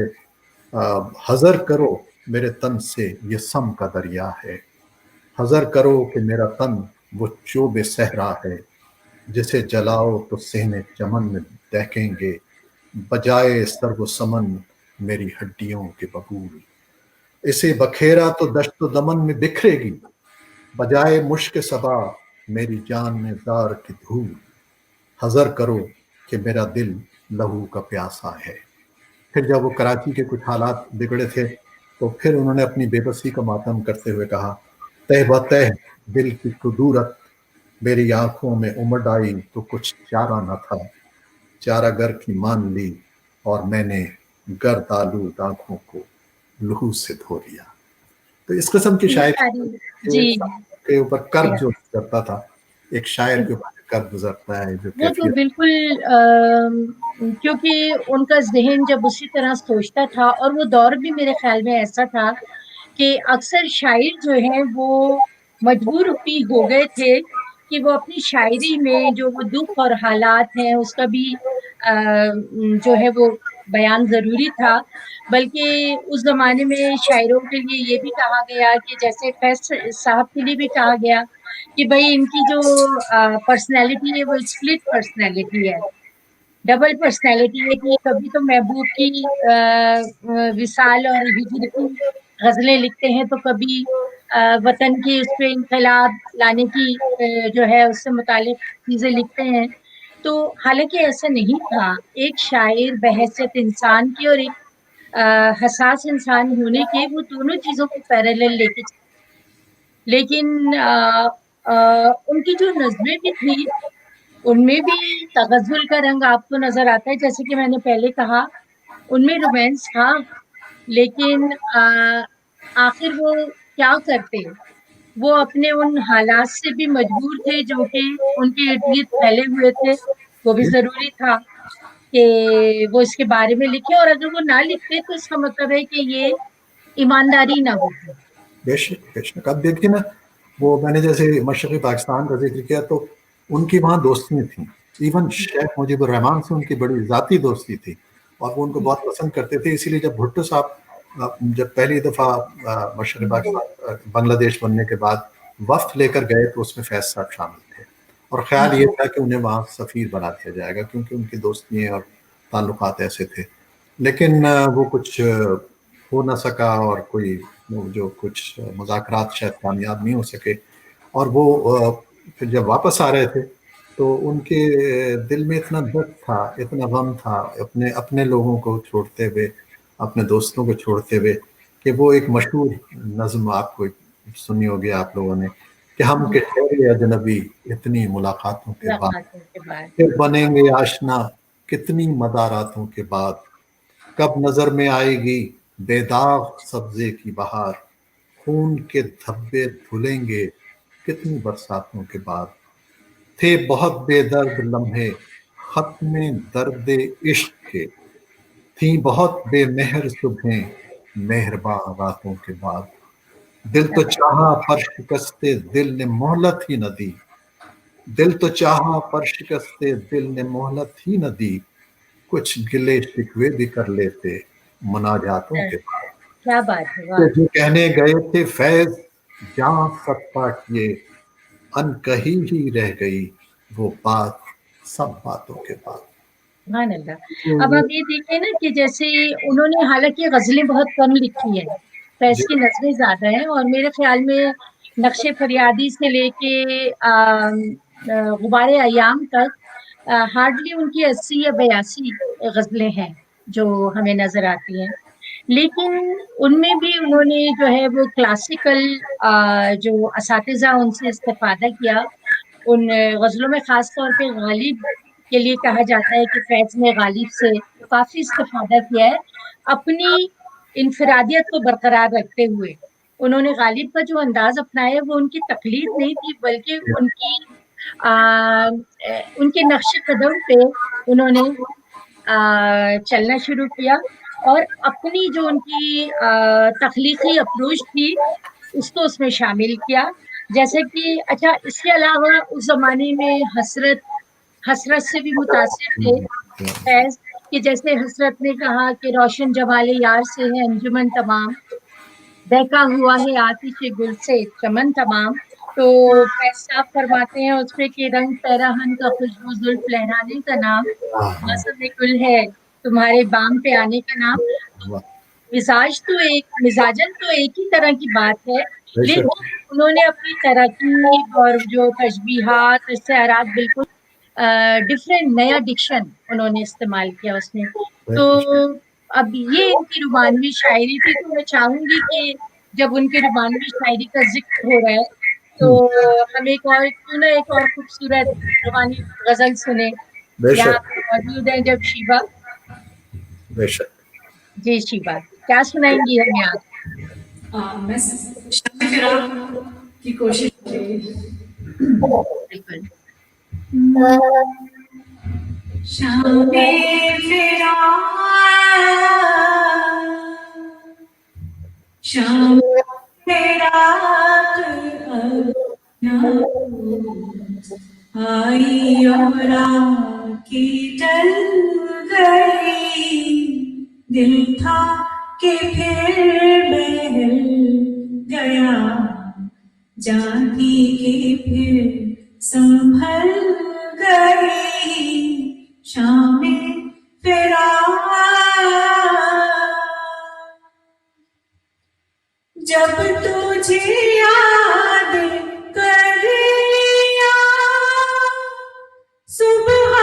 हज़र करो मेरे तन से ये सम का दरिया है, हज़र करो कि मेरा तन वो चोबे सहरा है, जिसे जलाओ तो सहने चमन में दहकेंगे, बजाए सर्व समन मेरी हड्डियों के बबूल, इसे बखेरा तो दश्त दमन में बिखरेगी, बजाए मुश्क सबा मेरी जान में जार की धूल, हज़र करो कि मेरा दिल लहू का प्यासा है। फिर जब वो कराची के कुछ हालात बिगड़े थे, तो फिर उन्होंने अपनी बेबसी का मातम करते हुए कहा, तह बतह दिल की कुदूरत मेरी आंखों में उमड़ आई तो कुछ चारा न था, चारा गर की मान ली और मैंने गर्द आलूद आंखों को लहू से धो लिया। तो इस किस्म की ये शायरी सारी के जी, के ऊपर कर्ज जी। जो गुजरता था, एक शायर के ऊपर कर्ज गुजरता है, जो वो तो कैफियत। बिल्कुल क्योंकि उनका ज़हन जब उसी तरह सोचता था और वो दौर भी मेरे ख़्याल में ऐसा था कि अक्सर शायर जो हैं वो मजबूर भी हो गए थे कि वो अपनी शायरी में जो वो दुःख और हालात हैं उसका भी जो है वो बयान ज़रूरी था। बल्कि उस ज़माने में शायरों के लिए ये भी कहा गया कि जैसे फैज़ साहब के लिए भी कहा गया कि भई इनकी जो पर्सनैलिटी है वो स्प्लिट पर्सनैलिटी है। डबल पर्सनैलिटी है कि कभी तो महबूब की विसाल और हिज्र की ग़ज़लें लिखते हैं, तो कभी वतन की उस पे इनक़लाब लाने की जो है उससे मुतालिक चीज़ें लिखते हैं। تو حالانکہ ایسا نہیں تھا. ایک شاعر بحیثیت انسان کی اور ایک حساس انسان ہونے کے وہ دونوں چیزوں کو پیرالل لے کے چلے. لیکن ان کی جو نظمیں بھی تھی ان میں بھی تغزل کا رنگ آپ کو نظر آتا ہے. جیسے کہ میں نے پہلے کہا ان میں رومانس تھا لیکن آخر وہ کیا کرتے, وہ اپنے ان حالات سے بھی مجبور تھے جو کہ ان کے ارد گرد پھیلے ہوئے تھے. وہ بھی ضروری تھا کہ وہ اس کے بارے میں لکھے, اور اگر وہ نہ لکھتے تو اس کا مطلب ہے کہ یہ ایمانداری نہ ہوتی. بے شک بے شک. اب دیکھیے نا, وہ میں نے جیسے مشرقی پاکستان کا ذکر کیا تو ان کی وہاں دوستیاں تھیں. ایون شیخ مجیب الرحمان سے ان کی بڑی ذاتی دوستی تھی اور وہ ان کو بہت پسند کرتے تھے. اسی لیے جب بھٹو صاحب جب پہلی دفعہ مشرقی پاکستان بنگلہ دیش بننے کے بعد وفد لے کر گئے تو اس میں فیض صاحب شامل تھے, اور خیال یہ تھا کہ انہیں وہاں سفیر بنا دیا جائے گا کیونکہ ان کی دوستیاں اور تعلقات ایسے تھے. لیکن وہ کچھ ہو نہ سکا اور کوئی جو کچھ مذاکرات شاید کامیاب نہیں ہو سکے. اور وہ پھر جب واپس آ رہے تھے تو ان کے دل میں اتنا درد تھا, اتنا غم تھا اپنے لوگوں کو چھوڑتے ہوئے, اپنے دوستوں کو چھوڑتے ہوئے, کہ وہ ایک مشہور نظم آپ کو سنی ہوگی آپ لوگوں نے کہ ہم کے ٹھہرے اجنبی اتنی ملاقاتوں کے بعد, ملاقاتوں کے بعد. پھر بنیں گے آشنا کتنی مداراتوں کے بعد, کب نظر میں آئے گی بے داغ سبزے کی بہار, خون کے دھبے دھلیں گے کتنی برساتوں کے بعد, تھے بہت بے درد لمحے ختم درد عشق کے, تھیں بہت بے مہر صبحیں مہرباں راتوں کے بعد, دل تو چاہا پر شکستے دل نے مہلت ہی نہ دی, دل تو چاہا پر شکستے دل نے مہلت ہی نہ دی, کچھ گلے شکوے بھی کر لیتے مناجاتوں کے بعد, کیا بات ہے, کہ واہ. جو کہنے گئے تھے فیض جہاں صدقہ کیے, ان کہی ہی رہ گئی وہ بات سب باتوں کے بعد. سبحان اللہ. اب آپ یہ دیکھیں نا کہ جیسے انہوں نے حالانکہ غزلیں بہت کم لکھی ہیں, فیض کی نظمیں زیادہ ہیں, اور میرے خیال میں نقش فریادی سے لے کے غبار ایام تک ہارڈلی ان کی 80 یا 82 غزلیں ہیں جو ہمیں نظر آتی ہیں. لیکن ان میں بھی انہوں نے جو ہے وہ کلاسیکل جو اساتذہ ان سے استفادہ کیا. ان غزلوں میں خاص طور پہ غالب کے لیے کہا جاتا ہے کہ فیض نے غالب سے کافی استفادہ کیا ہے, اپنی انفرادیت کو برقرار رکھتے ہوئے. انہوں نے غالب کا جو انداز اپنایا وہ ان کی تقلید نہیں تھی بلکہ ان کے نقش قدم پہ انہوں نے چلنا شروع کیا اور اپنی جو ان کی تخلیقی اپروچ تھی اس کو اس میں شامل کیا. جیسے کہ اچھا, اس کے علاوہ اس زمانے میں حسرت سے بھی متاثر تھے فیض, کہ جیسے حسرت نے کہا کہ روشن جمال یار سے ہے انجمن تمام, بہکا ہوا ہے آتش گل سے چمن تمام. تو فیض صاحب فرماتے ہیں اس پہ کہ رنگ پیراہن کا خوشبو زلف لہرانے کا نام, موسم گل ہے تمہارے بام پہ آنے کا نام. مزاجن تو ایک ہی طرح کی بات ہے, لیکن انہوں نے اپنی ترکیب اور جو تشبیہات استعارات بالکل ڈفرینٹ نیا ڈکشن انہوں نے استعمال کیا اس میں. تو اب یہ ان کی رومانوی شاعری تھی, تو میں چاہوں گی کہ جب ان کی رومانوی شاعری کا ذکر ہو رہا ہے تو ہم ایک اور خوبصورت رومانی غزل سنیں. بے یہاں شک پہ موجود ہیں جب شیبہ. بے شک. جی شیبہ, کیا سنائیں گی ہمیں آج؟ میں شامل کرا کی کوشش کروں گی. بالکل. شام فراق شام فراق آئی اور آ کی ٹل گئی, دل تھا کہ پھر بہل گیا, جاتی کہ پھر سنبھل گئی. شام فراق جب تجھے یاد کر لیا صبح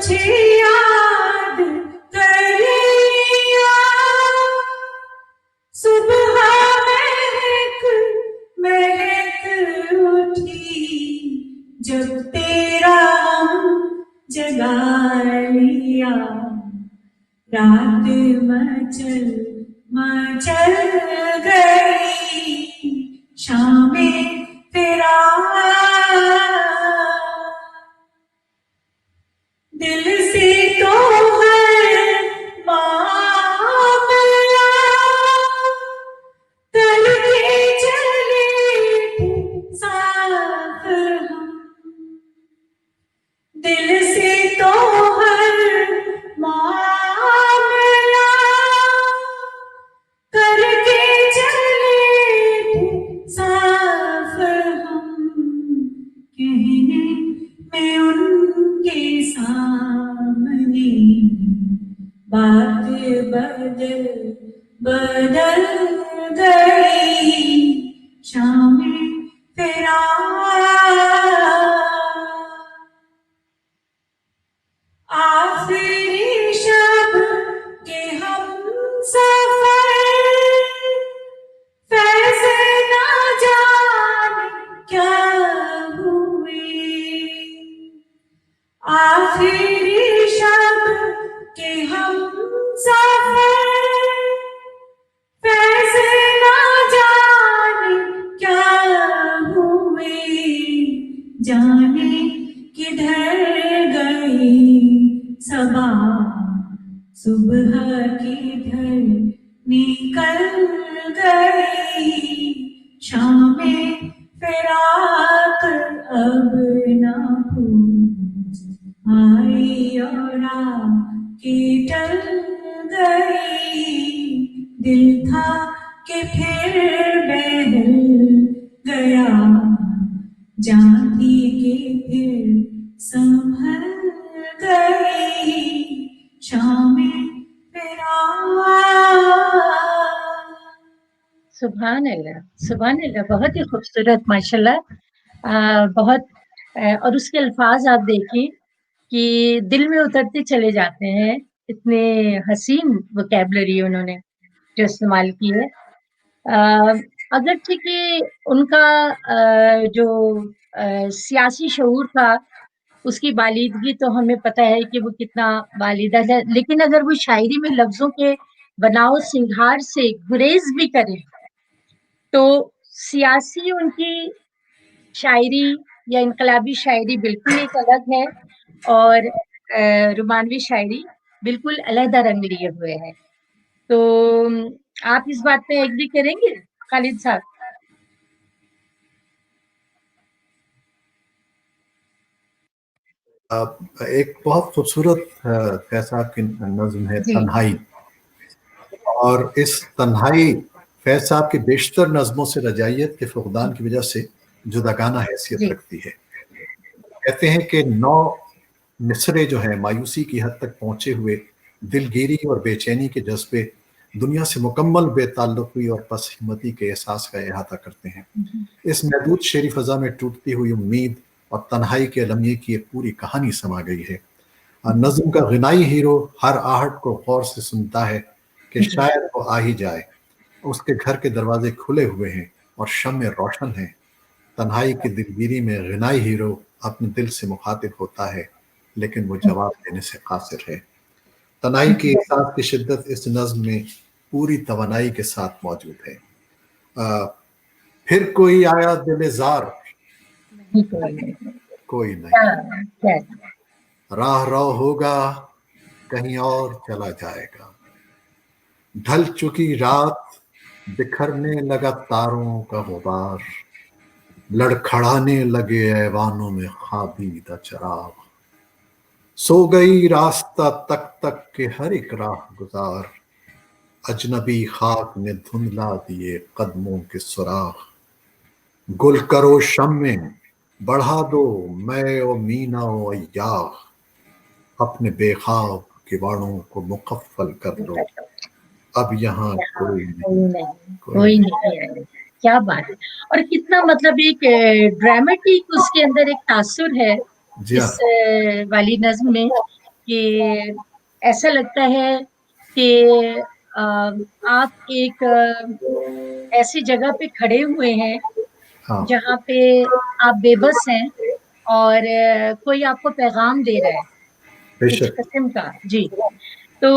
मुझे याद कर लिया, सुबह महक महक उठी जब तेरा जगा लिया, रात मचल मचल गई, शामें तेरा दिल से तो है मामला, करके चले थे साथ हम, दिल से तो हर मामला करके चले थे साथ हम, कहने में उनके सामने बात बदल बदल गई, शामें तेरा आखिरी शब के हम सफर, फैज़ ना जाने क्या हुए, आखिरी शब के हम सफर, फैज़ ना जाने क्या हुए, जाने किधर गई सबा, सुबह किधर निकल गई, शामें फिराक अब ना पूछ आई और आके टल गई, दिल था कि फिर बहल गया, जाती के फिर संभल गई, शामें तेरा। सुभान अल्लाह, सुभान अल्लाह, बहुत ही खूबसूरत माशाल्लाह। बहुत और उसके अल्फाज आप देखिए कि दिल में उतरते चले जाते हैं, इतने हसीन वोकैबुलरी उन्होंने जो इस्तेमाल की है। अगरचे कि उनका जो सियासी शऊर था, उसकी बालिदगी तो हमें पता है कि वो कितना बालिदा है, लेकिन अगर वो शायरी में लफ्जों के बनाव सिंगार से गुरेज भी करें तो सियासी उनकी शायरी या इनकलाबी शायरी बिल्कुल एक अलग है और रोमानवी शायरी बिल्कुल अलहदा रंग लिए हुए है। तो आप इस बात पे एग्री करेंगे खालिद साहब? एक बहुत खूबसूरत फैज़ साहब की नज़्म है जी। तन्हाई, और इस तन्हाई फैज़ साहब की बेशतर नज़मों से रजाइयत के फुक़दान की वजह से जुदागाना हैसियत जी। रखती है। कहते हैं कि 9 मिसरे जो हैं मायूसी की हद तक पहुंचे हुए दिलगिरी और बेचैनी के जज्बे दुनिया से मुकम्मल बेताल्लुकी और पस हिम्मती के एहसास का अहाता करते हैं। इस महदूद शेरी फ़ज़ा में टूटती हुई उम्मीद और तन्हाई के अलमिये की एक पूरी कहानी समा गई है। नज़्म का ग़िनाई हीरो हर आहट को गौर से सुनता है कि शायद वो आ ही जाए, उसके घर के दरवाजे खुले हुए हैं और शम्में रोशन हैं। तन्हाई की दिलगिरी में ग़िनाई हीरो अपने दिल से मुखातिब होता है, लेकिन वो जवाब देने से कासिर है। तन्हाई की एहसास की शिद्दत इस नज़्म में पूरी तवानाई के साथ मौजूद है। फिर कोई आया दिल-ए-ज़ार, कोई नहीं, राह रो होगा कहीं और चला जाएगा, ढल चुकी रात बिखरने लगा तारों का गुबार, लड़खड़ाने लगे ऐवानों में खाबीदा चराग, सो गई रास्ता तक तक के हर एक राह गुजार, अजनबी खाक ने धुंधला दिए कदमों के सुराग, गुल करो शम्मे बढ़ा दो मैं ओ मीना ओ अय्याग, अपने बेखाब किवाड़ों को मुकफ्फल कर लो, अब यहाँ कोई नहीं है। क्या बात है। और कितना मतलब एक ड्रामेटिक उसके अंदर एक तासुर है इस वाली नज़्म में کہ ایسا لگتا ہے کہ آپ ایک ایسی جگہ پہ کھڑے ہوئے ہیں ہاں جہاں پہ آپ بے بس ہیں اور کوئی آپ کو پیغام دے رہا ہے بے کچھ شک. قسم کا. جی تو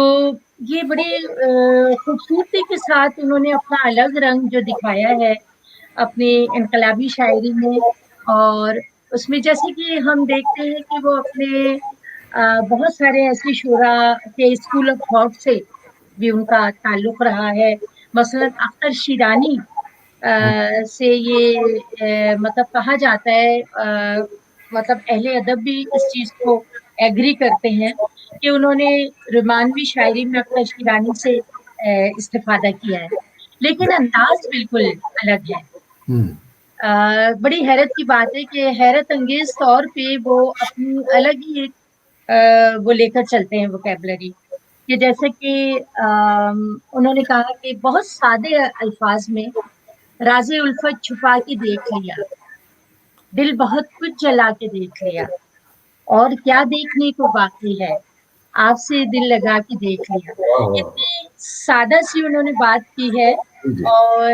یہ بڑی خوبصورتی کے ساتھ انہوں نے اپنا الگ رنگ جو دکھایا ہے اپنی انقلابی شاعری میں. اور اس میں جیسے کہ ہم دیکھتے ہیں کہ وہ اپنے بہت سارے ایسے شعرا کے اسکول آف تھاٹ سے بھی ان کا تعلق رہا ہے. مثلا اختر شیرانی سے یہ مطلب کہا جاتا ہے، مطلب اہل ادب بھی اس چیز کو ایگری کرتے ہیں کہ انہوں نے رومانوی شاعری میں اختر شیرانی سے استفادہ کیا ہے، لیکن انداز بالکل الگ ہے. بڑی حیرت کی بات ہے کہ حیرت انگیز طور پہ وہ اپنی الگ ہی ایک وہ لے کر چلتے ہیں ووکیبلری کہ جیسے کہ انہوں نے کہا کہ بہت سادے الفاظ میں راز الفت چھپا کے دیکھ لیا، دل بہت کچھ جلا کے دیکھ لیا، اور کیا دیکھنے کو باقی ہے، آپ سے دل لگا کے دیکھ لیا. اتنی سادہ سی انہوں نے بات کی ہے جی اور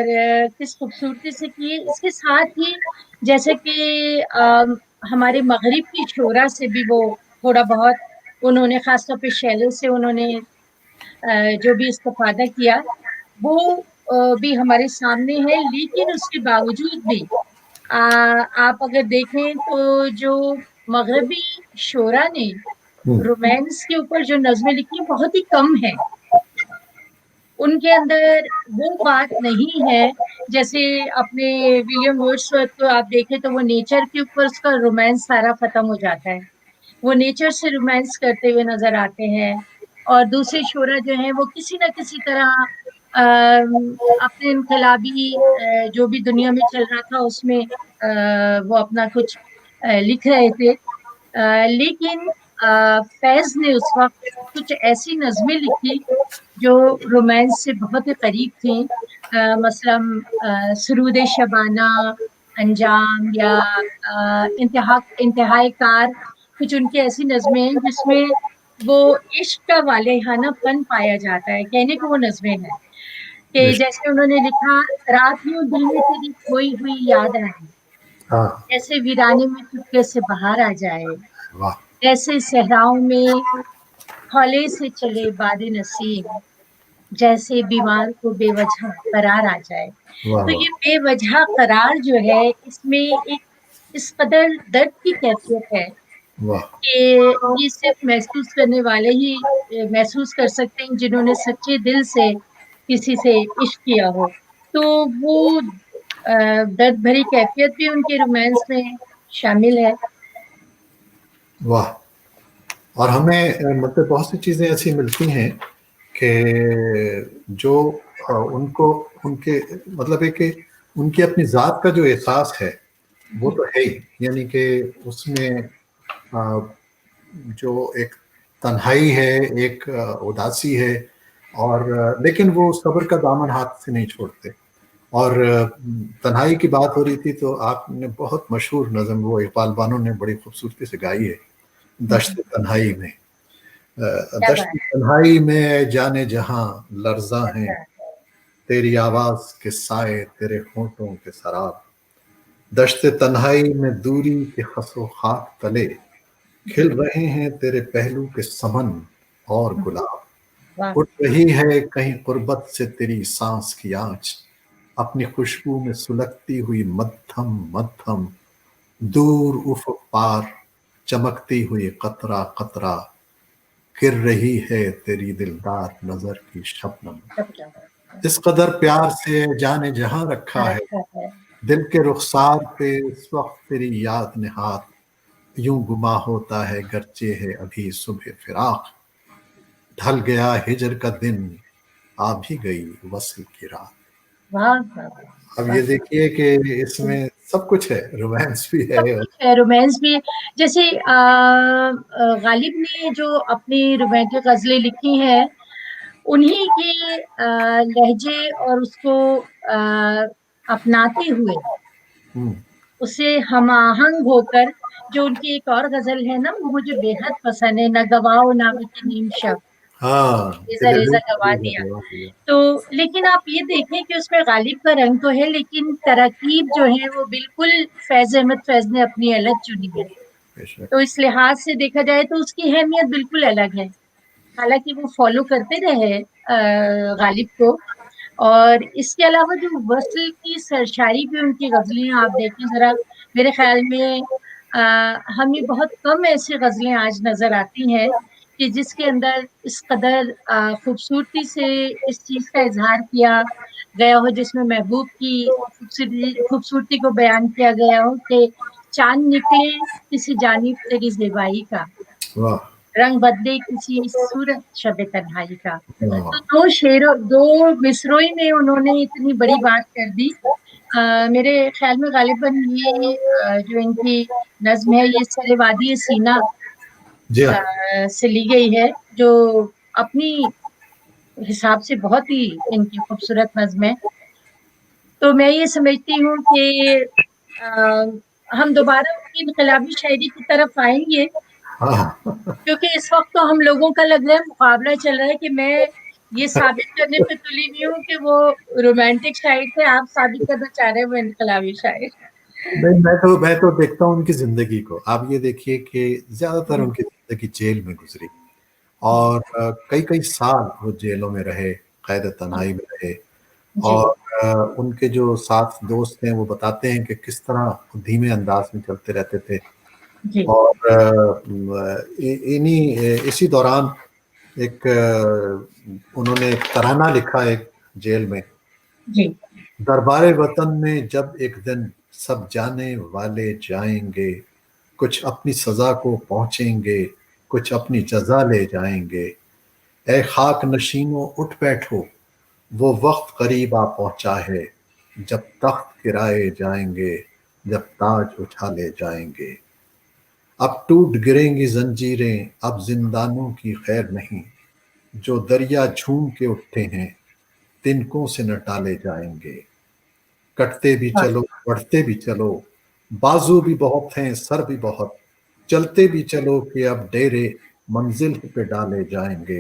کس خوبصورتی سے کی ہے. اس کے ساتھ ہی جیسے کہ ہمارے مغرب کی شعرا سے بھی وہ تھوڑا بہت انہوں نے خاص طور پہ شیلے سے انہوں نے جو بھی استفادہ کیا وہ بھی ہمارے سامنے ہے. لیکن اس کے باوجود بھی آپ اگر دیکھیں تو جو مغربی شعرا نے رومانس کے اوپر جو نظمیں لکھی بہت ہی کم ہے. ان کے اندر وہ بات نہیں ہے جیسے اپنے ولیم ورڈسورتھ کو آپ دیکھیں تو وہ نیچر کے اوپر اس کا رومانس سارا ختم ہو جاتا ہے، وہ نیچر سے رومانس کرتے ہوئے نظر آتے ہیں. اور دوسرے شعرا جو ہیں وہ کسی نہ کسی طرح اپنے انقلابی جو بھی دنیا میں چل رہا تھا اس میں وہ اپنا کچھ لکھ رہے تھے. لیکن فیض نے اس وقت کچھ ایسی نظمیں لکھی جو رومانس سے بہت ہی قریب تھیں. مثلا سرود شبانہ، انجام یا انتہائی کار، کچھ ان کی ایسی نظمیں ہیں جس میں وہ عشق کا والہانہ پن پایا جاتا ہے. کہنے کو وہ نظمیں ہیں کہ جیسے انہوں نے لکھا، رات یوں دل میں تیری کھوئی ہوئی یاد آئے، ہاں جیسے ویرانے میں چپکے سے باہر آ جائے، واہ جیسے صحراؤں میں ہولے سے چلے باد نسیم، جیسے بیمار کو بے وجہ قرار آ جائے. واہ تو واہ یہ بے وجہ قرار جو ہے اس میں ایک اس قدر درد کی کیفیت ہے واہ کہ یہ صرف محسوس کرنے والے ہی محسوس کر سکتے ہیں جنہوں نے سچے دل سے کسی سے عشق کیا ہو. تو وہ درد بھری کیفیت بھی ان کے رومانس میں شامل ہے. واہ. اور ہمیں مطلب بہت سی چیزیں ایسی ملتی ہیں کہ جو ان کو ان کے مطلب ہے کہ ان کی اپنی ذات کا جو احساس ہے وہ تو ہے ہی، یعنی کہ اس میں جو ایک تنہائی ہے، ایک اداسی ہے، اور لیکن وہ صبر کا دامن ہاتھ سے نہیں چھوڑتے. اور تنہائی کی بات ہو رہی تھی تو آپ نے بہت مشہور نظم وہ اقبال بانو نے بڑی خوبصورتی سے گائی ہے، دشت تنہائی میں. کیا دشت بات تنہائی میں جانے جہاں لرزاں ہیں، ہے. تیری آواز کے سائے تیرے ہونٹوں کے سراب. دشت تنہائی میں دوری کے خس و خاک تلے، کھل رہے ہیں تیرے پہلو کے سمن اور گلاب. واہ اٹھ رہی ہے کہیں قربت سے تیری سانس کی آنچ، اپنی خوشبو میں سلگتی ہوئی مدھم مدھم. دور افق پار چمکتی ہوئی قطرہ قطرہ، گر رہی ہے تیری دلدار نظر کی شبنم. سب کیا اس قدر پیار سے جانے جہاں رکھا ہے، رکھا ہے. دل کے رخسار پہ اس وقت تیری یاد نہاد. یوں گما ہوتا ہے گرچہ ہے ابھی صبح فراق، ڈھل گیا ہجر کا دن آ بھی گئی وصل کی رات. واہ واہ. اب یہ دیکھیے کہ اس میں سب کچھ ہے، رومانس بھی سب ہے. کچھ ہے، رومانس بھی ہے. جیسے غالب نے جو اپنی رومانٹک غزلیں لکھی ہیں انہی کے لہجے اور اس کو اپناتے ہوئے اسے ہم آہنگ ہو کر जो उनकी एक और गजल है ना, वो मुझे बेहद पसंद है, न गवाओ नावे के नीम शब, हाँ, रेजा रेजा गवा दिया। तो लेकिन आप ये देखें कि उसमें गालिब का रंग तो है, लेकिन तरकीब जो है वो बिल्कुल फैज अहमद फैज ने अपनी अलग चुनी है। बेशक। तो इस लिहाज से देखा जाए तो उसकी अहमियत बिल्कुल अलग है। हालांकि वो फॉलो करते रहे गालिब को। और इसके अलावा जो वसल की सरशारी पे उनकी गजलें आप देखें जरा, मेरे ख्याल में हमें बहुत कम ऐसी गजलें आज नजर आती हैं कि जिसके अंदर इस कदर खूबसूरती से इस चीज का इजहार किया गया हो, जिसमें महबूब की खूबसूरती को बयान किया गया हो कि चांद निकले किसी जानिब तेरी ज़ेबाई का, वाह रंग बदले किसी सूरत शब तन्हाई का। वाह। तो दो मिसरोई में उन्होंने इतनी बड़ी बात कर दी। मेरे ख्याल में गालिबन ये जो इनकी नज्म है ये सरे वादी सीना जी हाँ। से ली गई है, जो अपनी हिसाब से बहुत ही इनकी खूबसूरत नज्म है। तो मैं ये समझती हूँ कि हम दोबारा उनकी इनकलाबी शायरी की तरफ आएंगे, हाँ क्योंकि इस वक्त तो हम लोगों का लग रहा है मुकाबला चल रहा है कि मैं ये साबित करने पे तुली हुई हूँ कि वो रोमांटिक शायर थे, आप साबित करना चाह रहे हैं वो इनकलाबी शायर। नहीं, मैं तो देखता हूँ उनकी जिंदगी को। आप ये देखिए कि ज्यादातर उनकी जिंदगी जेल में गुजरी, और कई कई साल वो जेलों में रहे, कैद तन्हाई में रहे। जी और उनके जो साथ दोस्त हैं वो बताते हैं कि किस तरह वो धीमे अंदाज में चलते रहते थे। जी और इसी दौरान एक उन्होंने एक तराना लिखा एक जेल में। जी दरबारे वतन में जब एक दिन सब जाने वाले जाएंगे, कुछ अपनी सजा को पहुंचेंगे, कुछ अपनी जजा ले जाएंगे। ए खाक नशीनों उठ बैठो, वो वक्त करीब आ पहुंचा है, जब तख्त गिराए जाएंगे, जब ताज उछाले जाएंगे। अब टूट गिरेंगी जंजीरें, अब जिंदानों की खैर नहीं, जो दरिया झूम के उठते हैं, तिनकों से न टाले जाएंगे। कटते भी हाँ, चलो, बढ़ते भी चलो, बाजू भी बहुत हैं, सर भी बहुत, चलते भी चलो कि अब डेरे मंजिल पे डाले जाएंगे।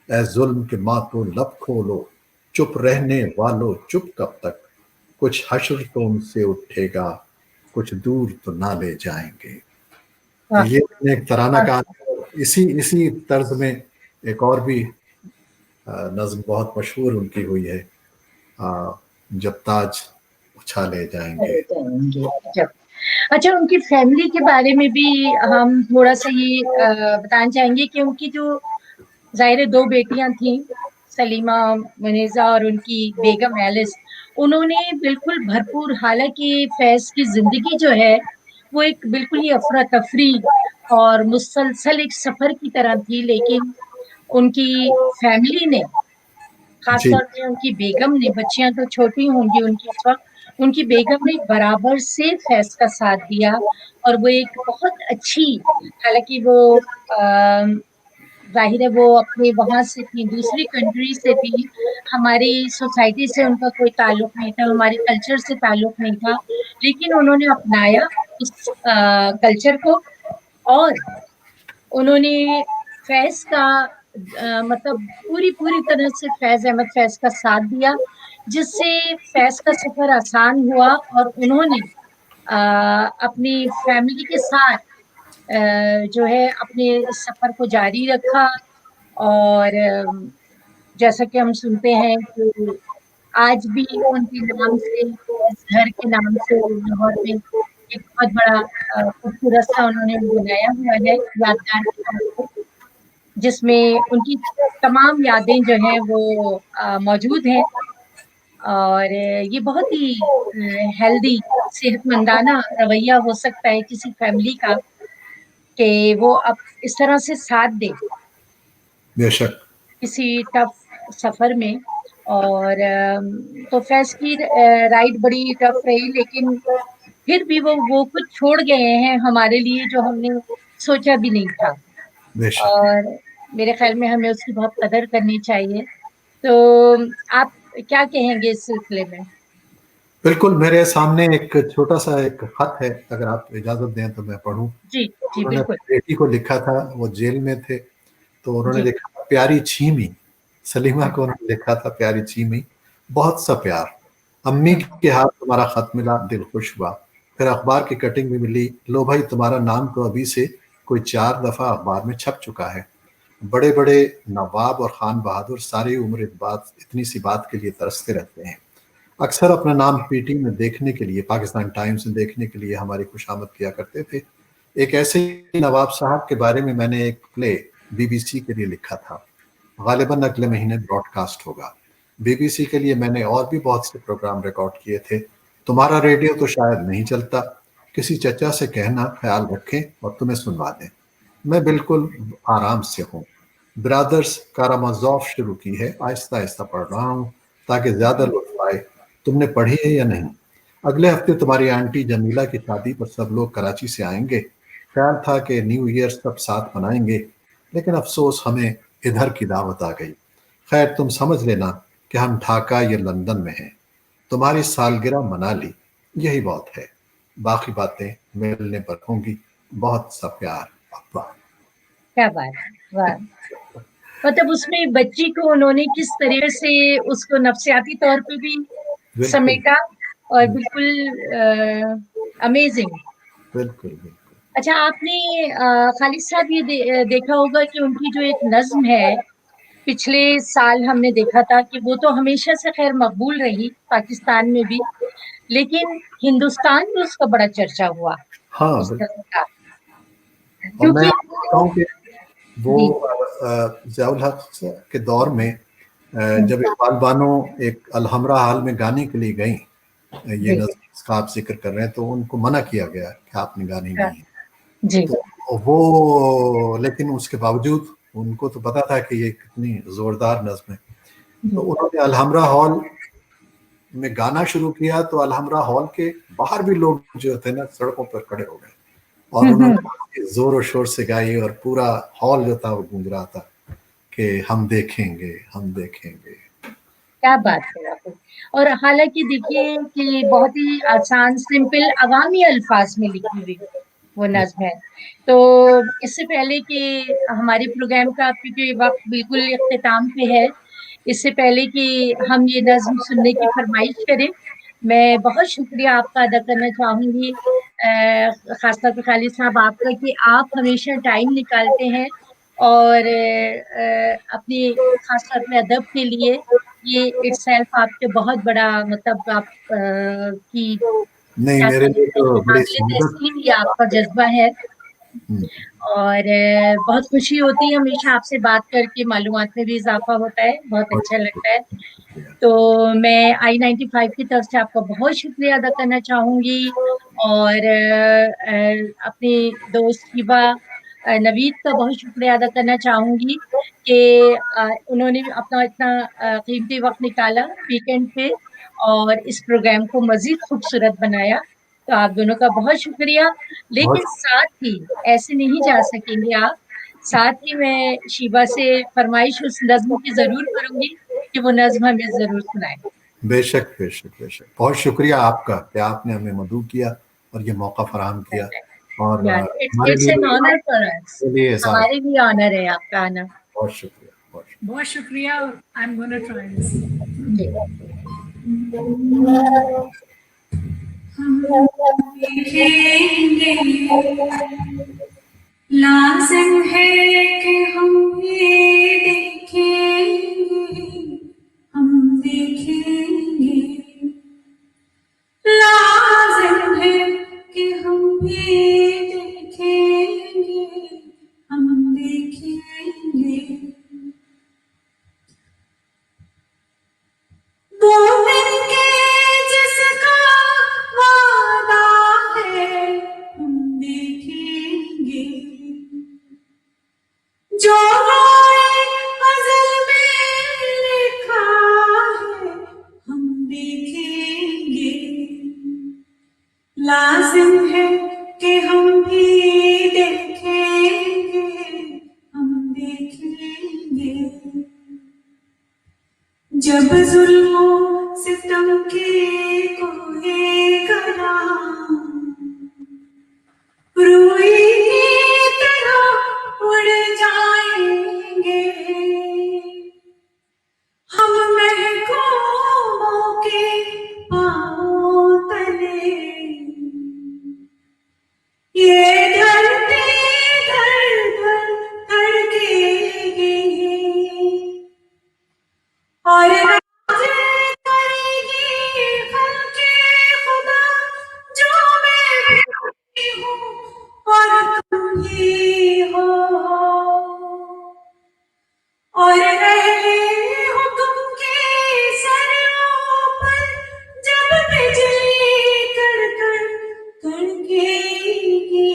ए जुल्म के मातो लब खोलो, चुप रहने वालों चुप कब तक, कुछ हश्र तो उनसे उठेगा, कुछ दूर तो ना ले जाएंगे। तो हाँ, ये एक तराना हाँ, का इसी इसी तर्ज में एक और भी नज्म बहुत मशहूर उनकी हुई है, जब ताज उछाले जाएंगे। चले जाएंगे जब। अच्छा, उनकी फैमिली के बारे में भी हम थोड़ा सा ये बताना चाहेंगे कि उनकी जो जाहिर है दो बेटियां थीं, सलीमा मुनीजा और उनकी बेगम एलिस, उन्होंने बिल्कुल भरपूर, हालांकि फैज की जिंदगी जो है वो एक बिल्कुल ही अफरा तफरी और मुसलसल एक सफर की तरह थी, लेकिन उनकी फैमिली ने, खास जी तौर पे उनकी बेगम ने, बच्चियां तो छोटी होंगी उनकी इस वक्त, उनकी बेगम ने बराबर से फैज का साथ दिया। और वो एक बहुत अच्छी, हालांकि वो जाहिर है वो अपने वहां से थी, दूसरी कंट्री से थी, हमारी सोसाइटी से उनका कोई ताल्लुक नहीं था, हमारे कल्चर से ताल्लुक नहीं था, लेकिन उन्होंने अपनाया उस कल्चर को। और उन्होंने फैज का मतलब पूरी पूरी तरह से फैज अहमद फैज का साथ दिया, जिससे फैज का सफर आसान हुआ। और उन्होंने अपनी फैमिली के साथ जो है अपने इस सफर को जारी रखा। और जैसा कि हम सुनते हैं कि आज भी उनके नाम से, इस घर के नाम से लाहौर में एक बहुत बड़ा खूबसूरत सा उन्होंने बनाया हुआ है यादगार के तौर पे, जिसमें उनकी तमाम यादें जो हैं वो मौजूद हैं। और ये बहुत ही हेल्दी, सेहतमंदाना रवैया हो सकता है किसी फैमिली का कि वो अब इस तरह से साथ दे बेशक। किसी टफ सफर में। और तो फैज की राइड बड़ी टफ रही, लेकिन फिर भी वो कुछ छोड़ गए हैं हमारे लिए जो हमने सोचा भी नहीं था। बेशक। और मेरे ख्याल में हमें उसकी बहुत कदर करनी चाहिए। तो आप क्या कहेंगे इस सिलसिले में? بالकुल मेरे सामने एक छोटा सा एक खत है, अगर आप इजाजत दें तो मैं पढ़ूं। जी जी उन्होंने बिल्कुल। अपनी बेटी को लिखा था, वो जेल में थे, तो उन्होंने जी लिखा था, प्यारी छीमी। सलीमा को उन्होंने लिखा था, प्यारी छीमी, बहुत सा प्यार। अम्मी के हाथ तुम्हारा खत मिला, दिल खुश हुआ। फिर अखबार की कटिंग भी मिली, लो भाई तुम्हारा नाम तो अभी से कोई 4 दफा अखबार में छप चुका है। बड़े बड़े नवाब और खान बहादुर सारी उम्र इतनी सी बात के लिए तरसते रहते हैं। अक्सर अपना नाम पीटी में देखने के लिए, पाकिस्तान टाइम्स में देखने के लिए हमारी खुशामद किया करते थे। एक ऐसे ही नवाब साहब के बारे में मैंने एक प्ले बीबीसी के लिए लिखा था, गालिबन अगले महीने ब्रॉडकास्ट होगा। बीबीसी के लिए मैंने और भी बहुत से प्रोग्राम रिकॉर्ड किए थे। तुम्हारा रेडियो तो शायद नहीं चलता, किसी चचा से कहना ख्याल रखें और तुम्हें सुनवा दें। मैं बिल्कुल आराम से हूँ। ब्रादर्स कारामाज़ोव शुरू की है, आहिस्ता आहिस्ता पढ़ रहा हूँ ताकि ज़्यादा लुत्फ आए। तुमने पढ़ी है या नहीं? अगले हफ्ते तुम्हारी आंटी जमीला की शादी पर सब लोग कराची से आएंगे। ख्याल था कि न्यू ईयर सब साथ मनाएंगे, लेकिन अफसोस हमें इधर की दावत आ गई। खैर तुम समझ लेना कि हम ढाका या लंदन में हैं। तुम्हारी सालगिरह मना ली, यही बहुत है। बाकी बातें मिलने पर होंगी। बहुत सा प्यार, अब्बा। क्या बात है, वाह। मतलब उसमें बच्ची को उन्होंने किस तरह से उसको नफ्सियाती तौर पे भी बिल्कुल समेटा, और बिल्कुल अमेजिंग। बिल्कुल बिल्कुल। अच्छा, आपने खालिद साहब ये देखा होगा कि उनकी जो एक नज्म है, पिछले साल हमने देखा था कि वो तो हमेशा से खैर मकबूल रही पाकिस्तान में भी, लेकिन हिंदुस्तान में उसका बड़ा चर्चा हुआ हाँ उस बिल्कुल। नज्म का, और मैं क्योंकि आपको बताऊं कि वो जी ज़ियाउल हक के दौर में जब इकबाल बानो एक अलहमरा हाल में गाने के लिए गई, ये जी नज़्म जिसका आप जिक्र कर रहे हैं, तो उनको मना किया गया कि आपने गानी हाँ, नहीं है। जी तो वो, लेकिन उसके बावजूद उनको तो पता था कि ये कितनी ज़ोरदार नज़्म है, तो उन्होंने अलहमरा हॉल में गाना शुरू किया, तो अलहमरा हॉल के बाहर भी लोग जो थे ना सड़कों पर खड़े हो गए, और उन्होंने जोर और शोर से गाई, और पूरा हॉल जो था वो गूंज रहा था कि हम देखेंगे, हम देखेंगे। क्या बात है आपने। और हालांकि देखिए कि बहुत ही आसान सिंपल अवामी अल्फाज में लिखी हुई वो नज्म है। तो इससे पहले कि हमारे प्रोग्राम का, क्योंकि वक्त बिल्कुल इख्तिताम पे है, इससे पहले कि हम ये नज्म सुनने की फरमाइश करें, मैं बहुत शुक्रिया आपका अदा करना चाहूंगी, खासतौर पर खालिद साहब आपका, कि आप हमेशा टाइम निकालते हैं और अपनी खासतौर पे अदब के लिए, ये इट्सेल्फ आपके बहुत बड़ा, मतलब आप की नहीं, क्या मेरे लिए कहते तो हैं, बड़ी काबिले सआदत। तहसीन ये आपका जज्बा है। हम्म, और बहुत खुशी होती है हमेशा आपसे बात करके, मालूमात में भी इजाफा होता है, बहुत बहुत अच्छा लगता है। शुक्रिया। तो मैं I-95 की तरफ से आपका बहुत शुक्रिया अदा करना चाहूंगी, और अपने दोस्त हिबा नवीद का बहुत शुक्रिया अदा करना चाहूंगी कि उन्होंने भी अपना इतना कीमती वक्त निकाला वीकेंड पे और इस प्रोग्राम को मजीद खूबसूरत बनाया। तो आप दोनों का बहुत शुक्रिया। बहुत लेकिन साथ ही ऐसे नहीं जा सकेंगे आप, साथ ही मैं शीबा से फरमाइश उस नज्म की जरूर करूंगी कि वो नज्म हमें जरूर सुनाए। बेशक बेशक बेशक, बहुत शुक्रिया आपका कि आपने हमें मदऊ किया और ये मौका फराहम किया, और इट्स हमारे इट्स लिए एन ऑनर फॉर अस, मेरे लिए एहसास। हमारे भी ऑनर है आपका आना। बहुत शुक्रिया, बहुत शुक्रिया। बहुत शुक्रिया। I am gonna try this. जी हम देखेंगे, लाजिम है कि हम ये देखेंगे, हम देखेंगे, लाजिम है कि हम ये देखेंगे, हम देखेंगे। मोमिन के जिसका वादा है, हम देखेंगे, जो रोए गजल में लिखा है, हम देखेंगे, लाजिम है कि हम भी देखेंगे, हम देखेंगे। जब जुल्मों सितम की कोई रूई की तरह उड़ जाएंगे हम महकूमों के पांव तले। ये धरती धड़ धड़ धड़केगी और राज करेगी खल्के खुदा, जो मैं भी हूँ और तुम ही हो। और रहे हुक्म के सरों पर जब बिजली कड़कड़ कड़केगी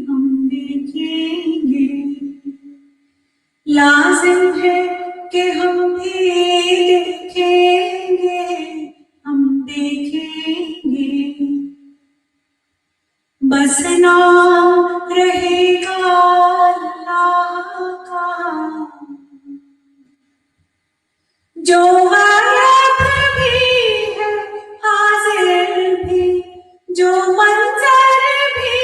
हम देखेंगे। लाजिम है कि हम भी देखेंगे, हम देखेंगे। बस नाम रहेगा अल्लाह का, जो गायब भी है हाजिर भी, जो मंजर भी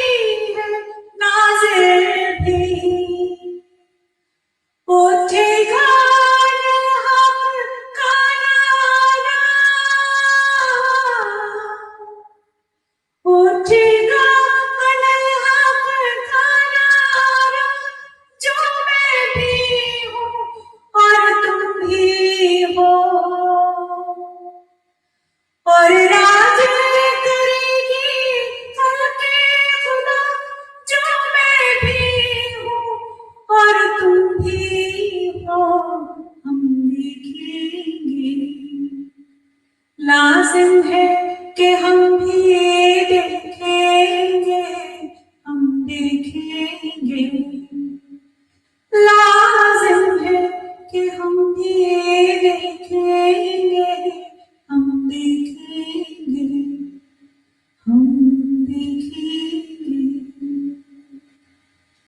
है नाजिर भी। उठेगा हक का नारा, उठेगा हक का नारा, जो मैं भी हूँ और तुम भी हो। और राज करेगी खल्के खुदा, जो मैं भी हूँ और तुम भी हो। हम देखेंगे, लाजिम है कि हम